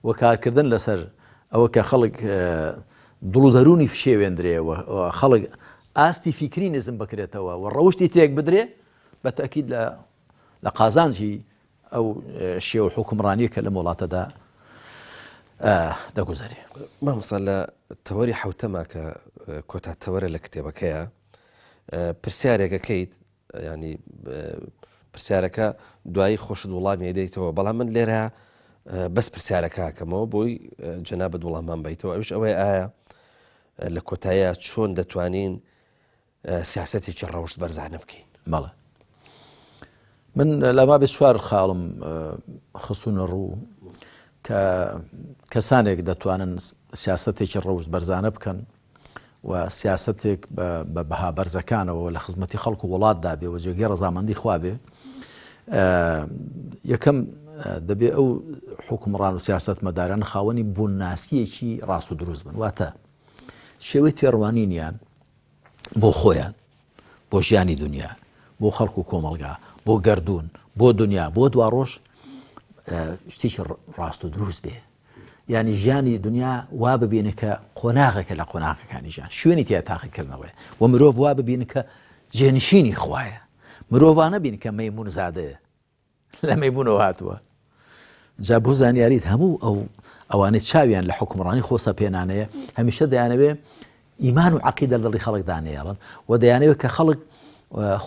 و کارکردن لەسەر ئەوە کە خەڵک دڵ و دەرونی فشێوێندرێ و خەڵک ئاستی فیکری نزم بکرێتەوە و ڕەوشتی تێک بدرێ بە تەکید لە قازانجی ئەو شێوە حوکمڕانیە کە لە وڵاتەدا دەگوزارێ
مامۆستا لە تەوەری حوتەما کە کۆتا تەوەرە لە کتێبەکەیە پرسیارێکەکەیت ینی پرسیارەکە دوایی خۆشت وڵامی دەیتەوە بەڵام من لێرە بەس پرسیارەکەکەمەوە بۆی جەنابەت وڵامان بیتەوە ئەوش ئەوەی ئایا لە کۆتاییە چۆن دەتوانین سیاسەتێکی ڕەوشت بەرزانە بکەین
مەڵێ من لەما بێت چوار خاڵم خستونە ڕوو کە کەسانێک دەتوانن سیاسەتێکی ڕەوشت بەرزانە بکەن و سیاسەتێک بە بەها بەرزەکانەوە لە خزمەتی خەڵک و وڵاتدا بێ و جێگەی ڕەزامەندی خوا بێ یەکەم دەبێ ئەو حوکمڕان و سیاست مەداران خاوەنی بووناسیەکی ڕاست و دروست بن واتە شێوەی تێڕوانینیان بۆ خۆیان بۆ ژیانی دنیا بۆ خەڵک و کۆمەڵگا بۆ گەردوون بۆ دنیا بۆ دوا ڕۆژ شتێکی ڕاست و دروست بێ ینی ژیانی دنیا وا ببینە کە قۆناغێکە لە قۆناغەکانی ژیان شوێنی تیا تاقیکردنەوەی و مرۆڤ وا ببینە کە جێنشینی خوایە مرۆڤانە بین کە مەیمون زادەیە لە مەیمونەوە هاتووە جا بۆ زانیاریت هەموو ئەوانەی چاویان لە حوکمڕانی خۆسە پێنانەیە هەمیشە دەیانەوێ ئیمان و عەقیدە لەڵی خەڵک دانێڵن و دەیانەوێت کە خەڵک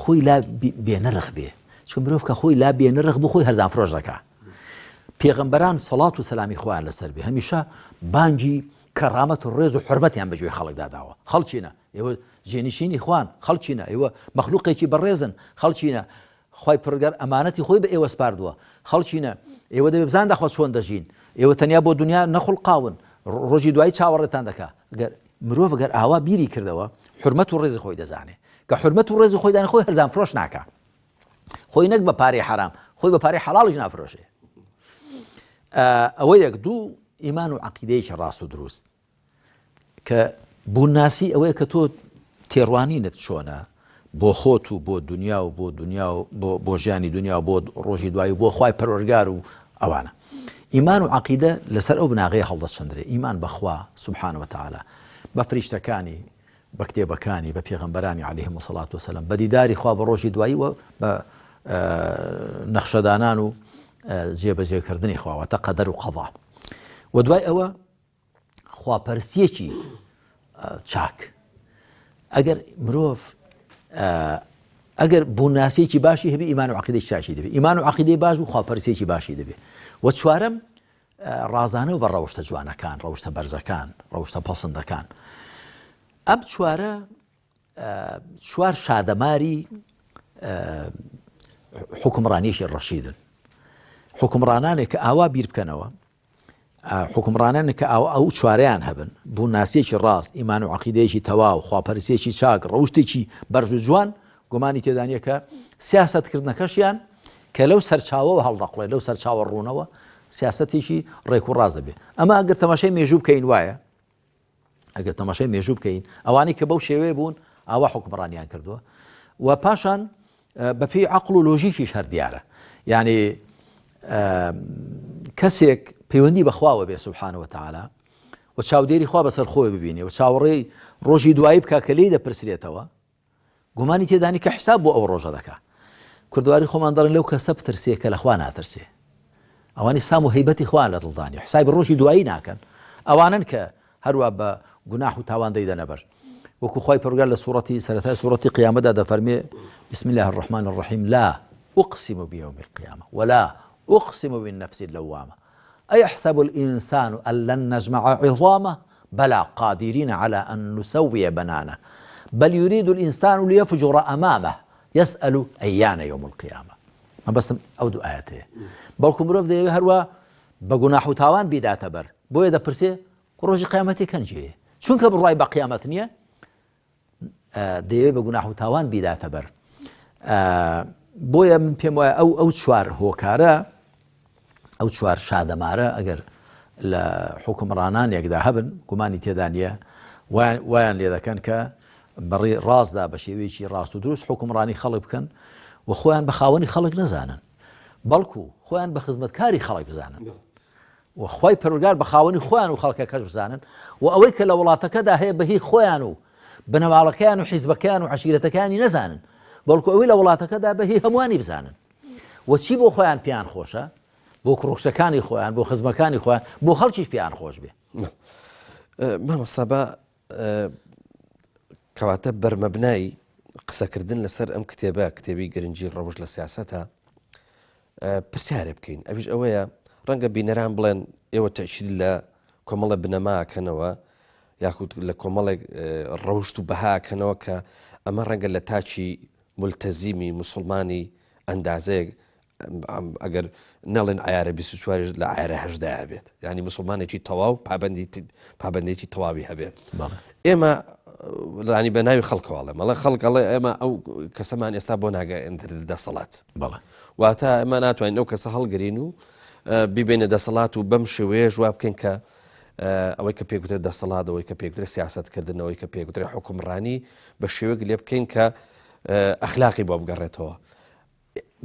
خۆی لا بێنەرخ بێ چون مرۆڤ کە خۆی لا بێنەرخ بوو خۆی هەرزان فرۆش دەکا پێغەمبەران سەڵات و سەلامی خۆیان لەسەر بێ هەمیشە بانگی کەرامەت و ڕێز و حورمەتیان بەگوێ خەڵکدا داوە خەڵچینە ئێوە جێنشینی خوان خەڵچینە ئێوە مەخلوقێکی بەڕێزن خەڵچینە خی پڕگەر ئەمانەتی خۆی بە ئێوە سپاردووە خەڵچینە ئێوە دەبێ بزان داخوا چۆن دەژین ئێوە تەنیا بۆ دنیا نەخڵقاون ڕۆژی دوایی چاوەڕێتان دەکا مرۆڤ گەر ئاوا بیری کردەوە حرمەت و ڕێزی خۆی دەزانێ کە حرمەت و ڕێزی خۆی دانێ خۆی هەرزان فرۆش ناکە خۆی نەک بە پارەی حرام خۆی بە پارەی حەڵاڵیش نافرۆشێ ئەوە یەک دوو ئیمان و عەقیدەیەکی ڕاست و دروست کە بووناسی ئەوەیە کە تۆ تێڕوانینت چۆنە بۆ خۆت و بۆ دنیا و بۆ ژیانی دنیا و بۆ ڕۆژی دوایی و بۆ خوای پەروەردگار و ئەوانە ئیمان و عەقیدە لەسەر ئەو بناغەیە هەڵدەچەندرێ ئیمان بەخوا سوبحانه وتعالى بە فریشتەکانی بە کتێبەکانی بە پێغەمبەرانی عەلەیهیم وسەڵات وسەلام بە دیداری خوا بە ڕۆژی دوایی و بە نەخشەدانان و جێبەجێکردنی خواوەتە قەدەر و قەضا و دوای ئەوە خواپەرستیەکی چاک ئەگەر مرۆڤ ئەگەر بووناسیەکی باشی هەبێ ئیمان و عەقیدەی چاکی دەبێت ئیمان و عەقیدەی باش بوو خواپەرستیەکی باشی دەبێت و چوارەم ڕازانەوە بە ڕەوشتە جوانەکان ڕەوشتە بەرزەکان ڕەوشتە پەسەندەکان ئەم چوار شادەماری حوکمڕانیەکی ڕەشیدن حوکمڕانانێک کە ئاوا بیر بکەنەوە حوکمڕانانێک کە ئەو چوارەیان هەبن بووناسیەکی ڕاست ئیمان و عەقیدەیەکی تەواو خواپەرستیەکی چاک ڕەوشتێکی بەرز و جوان گومانی تێدانە کە سیاسەتکردنەکەشیان کە لەو سەرچاوەوە هەڵدەقڵێ لەو سەرچاوە ڕوونەوە سیاسەتێکی ڕێک و ڕاز دەبێت ئەمە ئەگەر تەماشای مێژوو بکەین وایە ئەگەر تەماشای مێژوو بکەین ئەوانەی کە بەو شێوەیە بوون ئاوا حوکمڕانیان کردووە و پاشان بەپێی عەقڵ و لۆژیکیش هەر دیارە یعنی کەسێک پەیوەندی بەخواوە بێ سوبحانه وتعالى و چاودێری خوا بەسەر خۆی ببینێ و چاوەڕێی ڕۆژی دوایی بکە کە لێی دەپرسرێتەوە گومانی تێدانی کە حساب بۆ ئەو ڕۆژە دەکا کوردواری خۆمان دەڵێن لەو کەسە بترسێ کە لە خوا ناترسێ ئەوانی سام و هەیبەتی خوان لە دڵدانی حسابی ڕۆژی دوایی ناکەن ئەوانن کە هەروە بە گوناح و تاوان دەیدەنەبەر وەکو خوای پەروەردگار لە سوورەتی سەرەتای سوورەتی قیامەتدا دەفەرمێ بسم الله الرحمن الرحیم لا أقسم بيوم القيامة ولا أقسم بالنفس اللوامة أيحسب الإنسان أن لن نجمع عظامه بلى قادرين على أن نسوي بنانه بل يريد الإنسان ليفجر أمامه يسأل أيان يوم القيامة. ما بس أودو آياته بلكم رفض هروا بقناح تاوان بيدات بر بويا دا برسي روج قيامتي كان جيه شون كبر رأي بقيامتني ديوي بقناح تاوان بيدات بر بويا من بيم أو شوار هو كارا أو شوار شادة مارا أجر لحكم رانان يقدا هبن كماني تيدانيا وين لذا كان ك بري راس دا بشيويشي راس تدروس حكم راني خلق كان وخوان بخاوني خلق نزانا بلكو خوان بخدمت كاري خلق بزانا وخوي برجال بخاوني خوان وخلق كاش بزانا وأويك لولاتك دا هي بهي خوانو بنوالكان وحزبكان وعشيرتكان نزانا بلكو أوي لولاتك دا بهي همواني بزانا وشي بو خوان بيان خوشا بو كروشكاني خوان بو خزمكاني خوان بو خلشيش بيان خوش به
ما مصابة كواتب برمبناي قسە کردن لەسەر ئەم کتێبی گرنگی ڕەوش لە سیاسەتە پرسیارێ بکەین ئەویش ئەوەیە ڕەنگە بینەران بڵێن ئێوە تەشید لە کۆمەڵە بنەماکەنەوە یاخود لە کۆمەڵێک ڕەوشت و بەهاکەنەوە کە ئەمە ڕەنگە لە تاچی مولتەزیمی مسلمانی ئەندازەیەک ئەگەر نەڵێن ئایارە 24 لە ئایارە 18 بێت یعنی مسلمانێکی تەواو پابەندێکی تەواوی هەبێت ئێمە لانی بە ناوی خەڵکەوەڵێ مەڵە خەڵکەڵێ ئێمە ئەو کەسەمان ئێستا بۆ ناگەێنتر دەسەڵات واتە ئەمە ناتوانین ئەو کەسە هەڵگرین و بیبێنە دەسەڵات و بەم شێوەیە ژوا بکەین کە ئەوەی کە پێکوترێت دەسەڵات ئەوەی کە پێکوترێت سیاسەتکردنەوەی کە پێکوترێت حکومڕانی بە شێوەیەک لێ بکەین کە ئەخلاقی بۆ بگەڕێتەوە.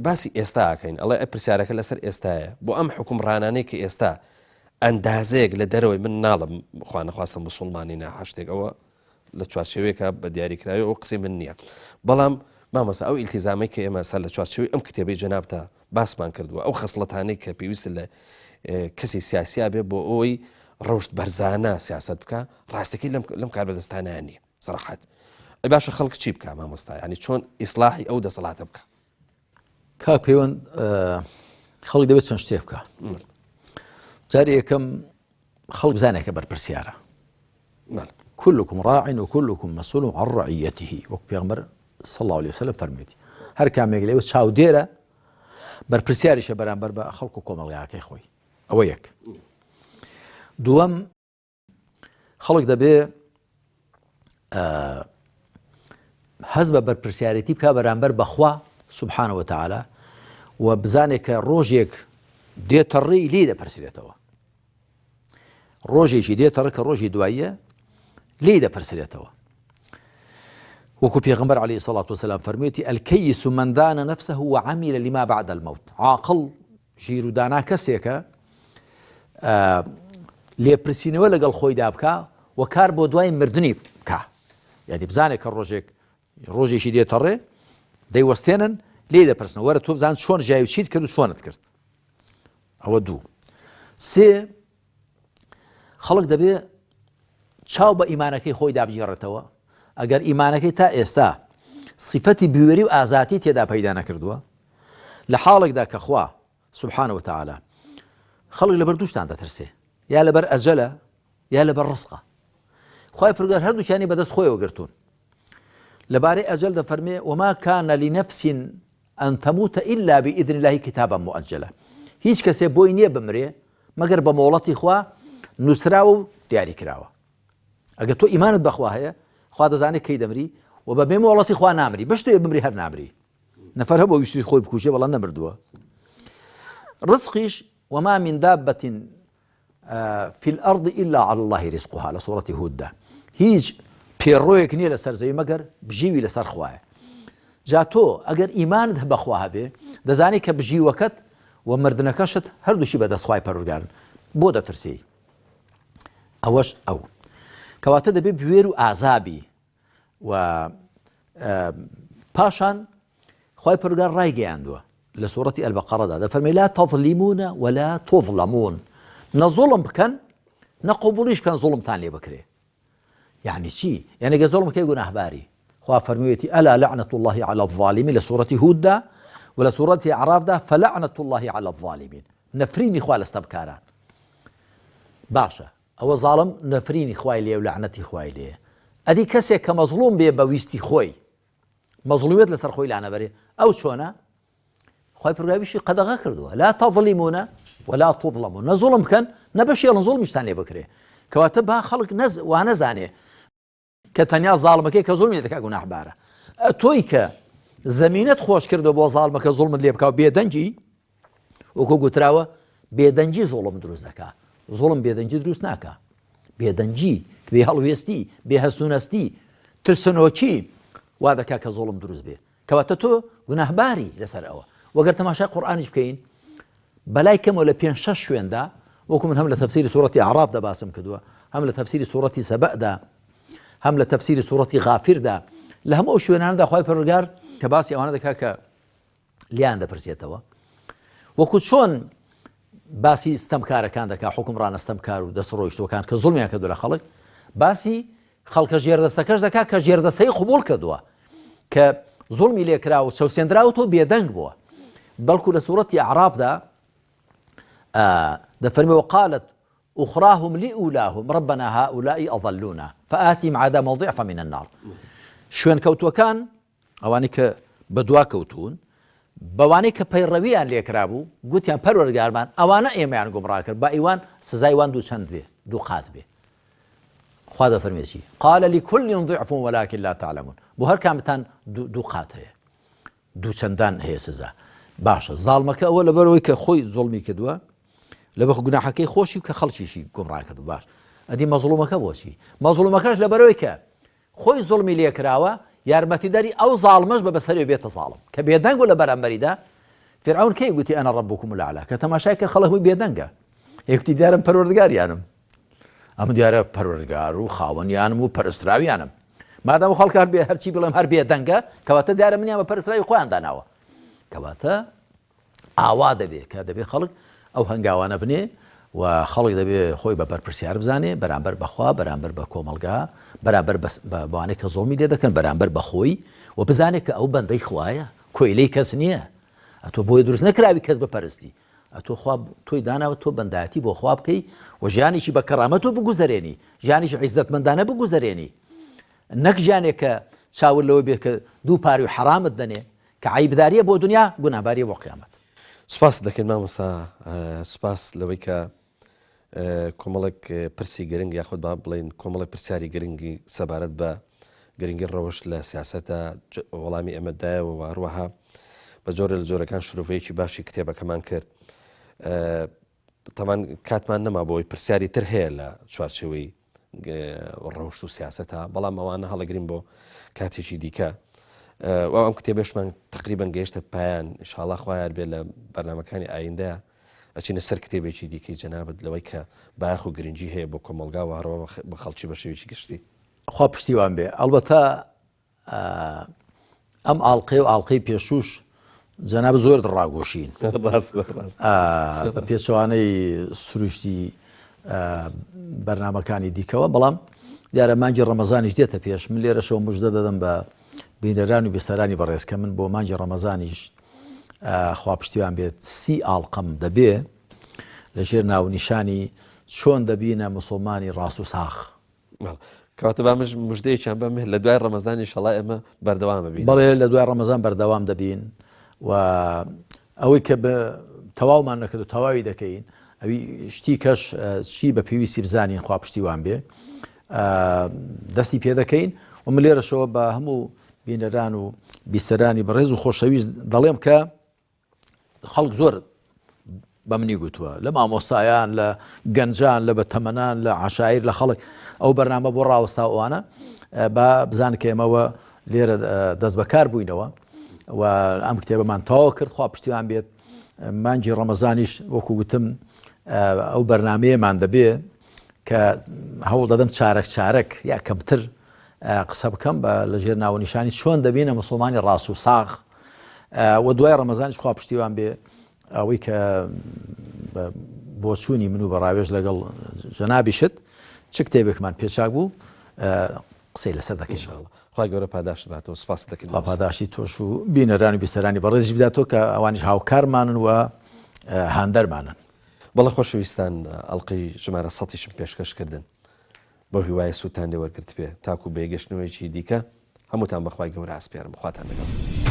باسی ئێستا ئاکەین ئەڵێ پرسیارەکە لەسەر ئێستایە بۆ ئەم حکومڕانانەی کە ئێستا ئەندازەیەک لە دەرەوەی من ناڵم خوا نەخواستم مسلمانی ناحەشتێک ئەوە لە چوارچێوەیەکە بە دیاریکراوی ئەو قسەی من نییە بەڵام مامەسا ئەو ئیلتیزامی کە ئێمە سەر لە چوارچێوەی ئەم کتێبەی جەنابتە باسمان کردووە ئەو خەسڵەتانەی کە پێویستە لە کەسی سیاسیا بێ بۆ ئەوی ڕەوشت بەرزانە سیاست بکە ڕاستەکەی لەم کار بەدەستانیان نییە سەرەحەت باشە خەڵک چی بکە مامۆستا ینی چۆن ئیسلاحی ئەو دەسەڵاتە بکە
کا پەیوەند خەڵک دەبێت چەند شتێ بکە جارێ یەکەم خەڵک بزانێکە بەرپرسیارە كلكم راع وكلكم مسؤول عن رعيته وبيغمر صلى الله عليه وسلم فرميتي هر كام يقول شاو ديره برپرسیاری شه بەرامبەر بە خەڵک و کۆمەڵگەکەی خۆی ئەوە یەک دووەم خەڵک دەبێ هەز بە بەرپرسیارەتی بکە بەرامبەر بەخوا سبحانه وتعالى و بزانێت کە ڕۆژێک دێتە ڕێی لێ دەپرسێتەوە ڕۆژێکی دێتە ڕێ کە ڕۆژی دواییە لێ دەپرسێتەوە وەکو پێغەمبەر عليه الصلاة والسلام فرميتي الكيس من دان نفسه وعمل لما بعد الموت عاقل ژیر و دانا کەسێکە لێپرسینەوە لەگەڵ خۆیدا بکە و کار بۆ دوای مردنی بکە یعنی بزانێت کە ڕۆژێکی دێتە ڕێ دەیوەستێنن لێ دەپرسنەوە وەرە تۆ بزان چۆن ژیاوی چیت کرد و چۆنت کرد ئەوە دوو سێ خەڵک دەبێ چاو بە ئیمانەکەی خۆی دابژێڕێتەوە ئەگەر ئیمانەکەی تا ئێستا صفەتی بوێری و ئازاتی تێدا پەیدا نەکردووە لە حاڵێکدا کە خوا سبحانه وتعالى خەڵک لەبەر دوو شتان دەترسێ یا لەبەر ئەجەلە یا لەبەر ڕزقە خوای پروردگار هەردووشیانی بەدەست خۆیەوە گرتوون لەبارەی ئەجەل دەفەرمێ وما كان لنفس أن تموت إلا بإذن الله كتابا مؤجلا هیچ کەسێ بۆی نییە بمرێ مەگەر بە مۆڵەتی خوا نووسراوە و دیاری کراوە ئەگەر تۆ ئیمانت بەخوا هەیە خوا دەزانێت کەی دەمری و بە بێ مۆڵەتی خوا نامری بەش تۆ بمری هەر نامری نەفەر هەبوو ویستی خۆی بکوژێ بەڵام نەمردووە ڕزقیش وما من دابة في الأرض إلا على الله رزقها لە سوورەتی هوددا هیچ پێڕۆیەک نییە لەسەر زەوی مەگەر بژیوی لەسەر خوایە جا تۆ ئەگەر ئیمانت بەخوا هەبێ دەزانی کە بژیوەکەت و مردنەکەشت هەردووشی بەدەست خوای پەروەردگارن بۆ دەترسی ئەوەش ئەو کەواتە دەبێ بوێر و ئازابی و پاشان خوای پەروەردگار ڕایگەیاندووە لە سوورەتی ئەلبەقەڕەدا دەفەرمێ لا تظلمون ولا تظلمون نە زوڵم بکەن نە قوبوڵیش بکەن زوڵمتان لێ بکرێ يعني چی يعني گە زوڵم کەی گوناهباری خوا فەرموویەتی ئەلا لعنة الله على الظالمین لە سوورەتی هوددا ولا سورة أعراف ده فلعنة الله على الظالمين نفريني خوال استبكاران باشا أو ظالم نفريني خوالي ولعنتي خوالي أدي كسي كمظلوم بي بويستي خوي مظلوميت لسر خوي لعنة بري أو شونا خوي برغاويشي قدغا كردوها لا تظلمون ولا تظلمون ظلم كان نبش يلا ظلم يشتاني بكري كواتبها خلق نز ونزاني كتنيا ظالمك كظلم يدك أقول أحباره تويك زمینت خۆش کردو بۆ زاڵمەکە زوڵمت لێ بکە و بێدەنگی وەکو گوتراوە بێدەنگی زوڵم دروست دەکا زوڵم بێدەنگی دروست ناکە بێدەنگی بێ هەڵوێستی بێ هەستونەستی ترسنۆکی وا دەکا کە زوڵم دروست بێ کەواتە تۆ گوناهباری لەسەر ئەوە وەگەر تەماشای قورئانیش بکەین بەلای کەمەوە لە 5-6 شوێندا وەکو من هەم لە تەفسیری سوورەتی ئەعراف دا باسم کردووە هەم لە تەفسیری سوورەتی سەبەئدا هەم لە تەفسیری سوورەتی غافیردا لە هەموو شوێناندا خوای پەروەردگار کە باسی ئەوانە دەکا کە لیان دەپرسێتەوە وەکو چۆن باسی ستەمکارەکان دەکا حکومڕانە ستەمکار و دەسڕۆیشتوەکان کە زوڵمیان کردو لە خەڵک باسی خەڵکە ژێردەستەکەش دەکا کە ژێردەستەی قبوڵ کردووە کە زوڵمی لێکرا و چەوسێنراوەتەوە بێدەنگ بووە بەڵکو لە سوورەتی ئەعرافدا دەفەرمێ وقالت أخراهم لأولاهم ربنا هؤلاء أضلونا فآتهم عذابا ضعفا من النار شوێن کەوتووەکان ئەوانەی کە بەدوا کەوتون بەوانەی کە پەیڕەویان لێکرا بوو گوتیان پەروەردگارمان ئەوانە ئێمەیان گومڕا کرد با ئیوان سزای وان دوو چەند بێ دوو قات بێ خوا دەفەرمێ چی قال لكل ضعف ولكن لا تعلمون بۆ هەر کامتان دوو قات هەیە دوو چەندان هەیە سزا باشە زاڵمەکە ئەوە لەبەرەوەی کە خۆی زوڵمی کردووە لەبەر گوناحەکەی خۆشی کە خەڵکیشی گومڕا کردو باش ئەدی مەزڵومەکە بۆچی مەزڵومەکەش لەبەرەوەی کە خۆی زوڵمی لێکراوە یارمەتیدەری ئەو زاڵمەش بە بەسەری بێتە زاڵم کە بێدەنگ و لە بەرامبەریدا فرعون کەی گوتی ئەنە ڕەبوکم الأعلا کە تەماشای کرد خەڵک هەمووی بێدەنگە یەکتی دیارم پەروەردگاریانم ئەمە دیارە پەروەردگار و خاوەنیانم و پەرستراویانم مادام و خەڵک هەر بێ هەرچی بڵێم هەر بێدەنگە کەواتە دیارە منیان بە پەرستراوی خۆیان داناوە کەواتە ئاوا دەبێت کە دەبێت خەڵک ئەو هەنگاوانە بنێ و خەڵک دەبێت خۆی بە پەرپرسیار بزانێ بەرامبەر بەخوا بەرامبەر بە کۆمەڵگا بەرامبەر بەوانەی کە زۆڵمی لێ دەکەن بەرامبەر بەخۆی و بزانێت کە ئەو بەندەی خوایە کۆیلەی کەس نییە ئەتۆ بۆی دروست نەکراوی کەس بپەرستی ئەتۆ خوا تۆی داناوە تۆ بەندایەتی بۆ خوا بکەی و ژیانێکی بە کەرامەت و بگوزەرێنی ژیانێکی عیزەتمەندانە بگوزەرێنی نەک ژیانێک کە چاول لەوە بێت کە دوو پاری و حرامت دەنێ کە عیبداریە بۆ دنیا گوناهباریە بۆ قیامەت
سوپاس دەکەین مامۆستا سوپاس لەوەی کە کۆمەڵێک پرسی گرنگ یاخود با بڵێن کۆمەڵێک پرسیاری گرنگی سەبارەت بە گرنگی ڕەوشت لە سیاسەتە وەڵامی ئەمەدایەوە و هەروەها بە جۆرە لە جۆرەکان شروفەیەکی باشی کتێبەکەمان کرد تەمان کاتمان نەما بۆی پرسیاری تر هەیە لە چوارچێوەی ڕەوشت و سیاسەتە بەڵام ئەوانە هەڵەگرین بۆ کاتێکی دیکە و ئەم کتێبەشمان تقریبان گەیشتە پایان ئینشاڵڵا خوا یار بێ لە بەرنامەکانی ئایندەیە ئەچینە سەر کتێبێکی دیکەی جەنابەت لەوەی کە باەخ و گرنگی هەیە بۆ کۆمەڵگا و هەروە بە خەڵکی بە شێوێکی گشتی
خوا پشتیوان بێ ئەلبەتە ئەم ئاڵقەی و ئاڵقەی پێشوش جەناب زۆر ڕاگۆشین بە پێچەوانەی سروشتی بەرنامەکانی دیکەوە بەڵام دیارە مانگی ڕەمەزانیش دێتە پێش من لێرەشەوە موژدە دەدەم بە بینەران و بێسەرانی بەڕێز کە من بۆ مانگی ڕەمەزانیش خوا پشتیوان بێت 30 ئاڵقەم دەبێ لەژێر ناونیشانی چۆن دەبینە موسڵمانی ڕاست و ساخ
کەواتە بامژ مژدەیەکیان بەمێ لە دوای ڕەمەزانی شەڵای ئەمە بەردەوامە بین
بەڵێ لە دوای ڕەمەزان بەردەوام دەبین و ئەوەی کە بە تەواومان نەکرد و تەواوی دەکەین ئەوی شتی کەش چی بە پێویستی بزانین خوا پشتیوان بێ دەستی پێ دەکەین و من لێرەشەوە بە هەموو بینەران و بیسەرانی بەڕێز و خۆشەویست دەڵێم کە خەڵک زۆر بە منی گوتووە لە مامۆستایان لە گەنجان لە بەتەمەنان لە عشایر لە خەڵک ئەو بەرنامە بۆ ڕاوەستاوانە با بزان کە ئێمەوە لێرە دەست بەکار بووینەوە و ئەم کتێبەمان تەواو کرد خوا پشتیوان بێت مانگی ڕەمەزانیش وەکو گوتم ئەو بەرنامەیەمان دەبێ کە هەوڵ دەدەم چارەک یا کەمتر قسە بکەم بە لەژێر ناونیشانی چۆن دەبینە موسڵمانی ڕاست و ساغ و دوای ڕەمەزانیش خوا پشتیوان بێ ئەوەی کە بۆ چوونی من و بەڕاوێژ لەگەڵ جەنابیشت چ کتێبێکمان پێچاک بوو قسەی لەسەر دەکەین.
ئینشاءڵڵا خی گەورە پاداش باتەوە سپاس دەکەین.
پاداشی تۆش و بینەرانی بیسەرانی بەڕێزی بداتەوە کە ئەوانیش هاوکارمانن و هاندەرمانن.
بەڵە خۆشەویستان ئەڵلقەی ژمارە 100یشم پێشکەشکردن بۆ هیوایە سووتان لێ وەرگرت پێ تاکو بێگەشتنەوەیکی دیکە هەمووتان بەخوای گەورە ئاسپیارم خواتان لەگەڵ.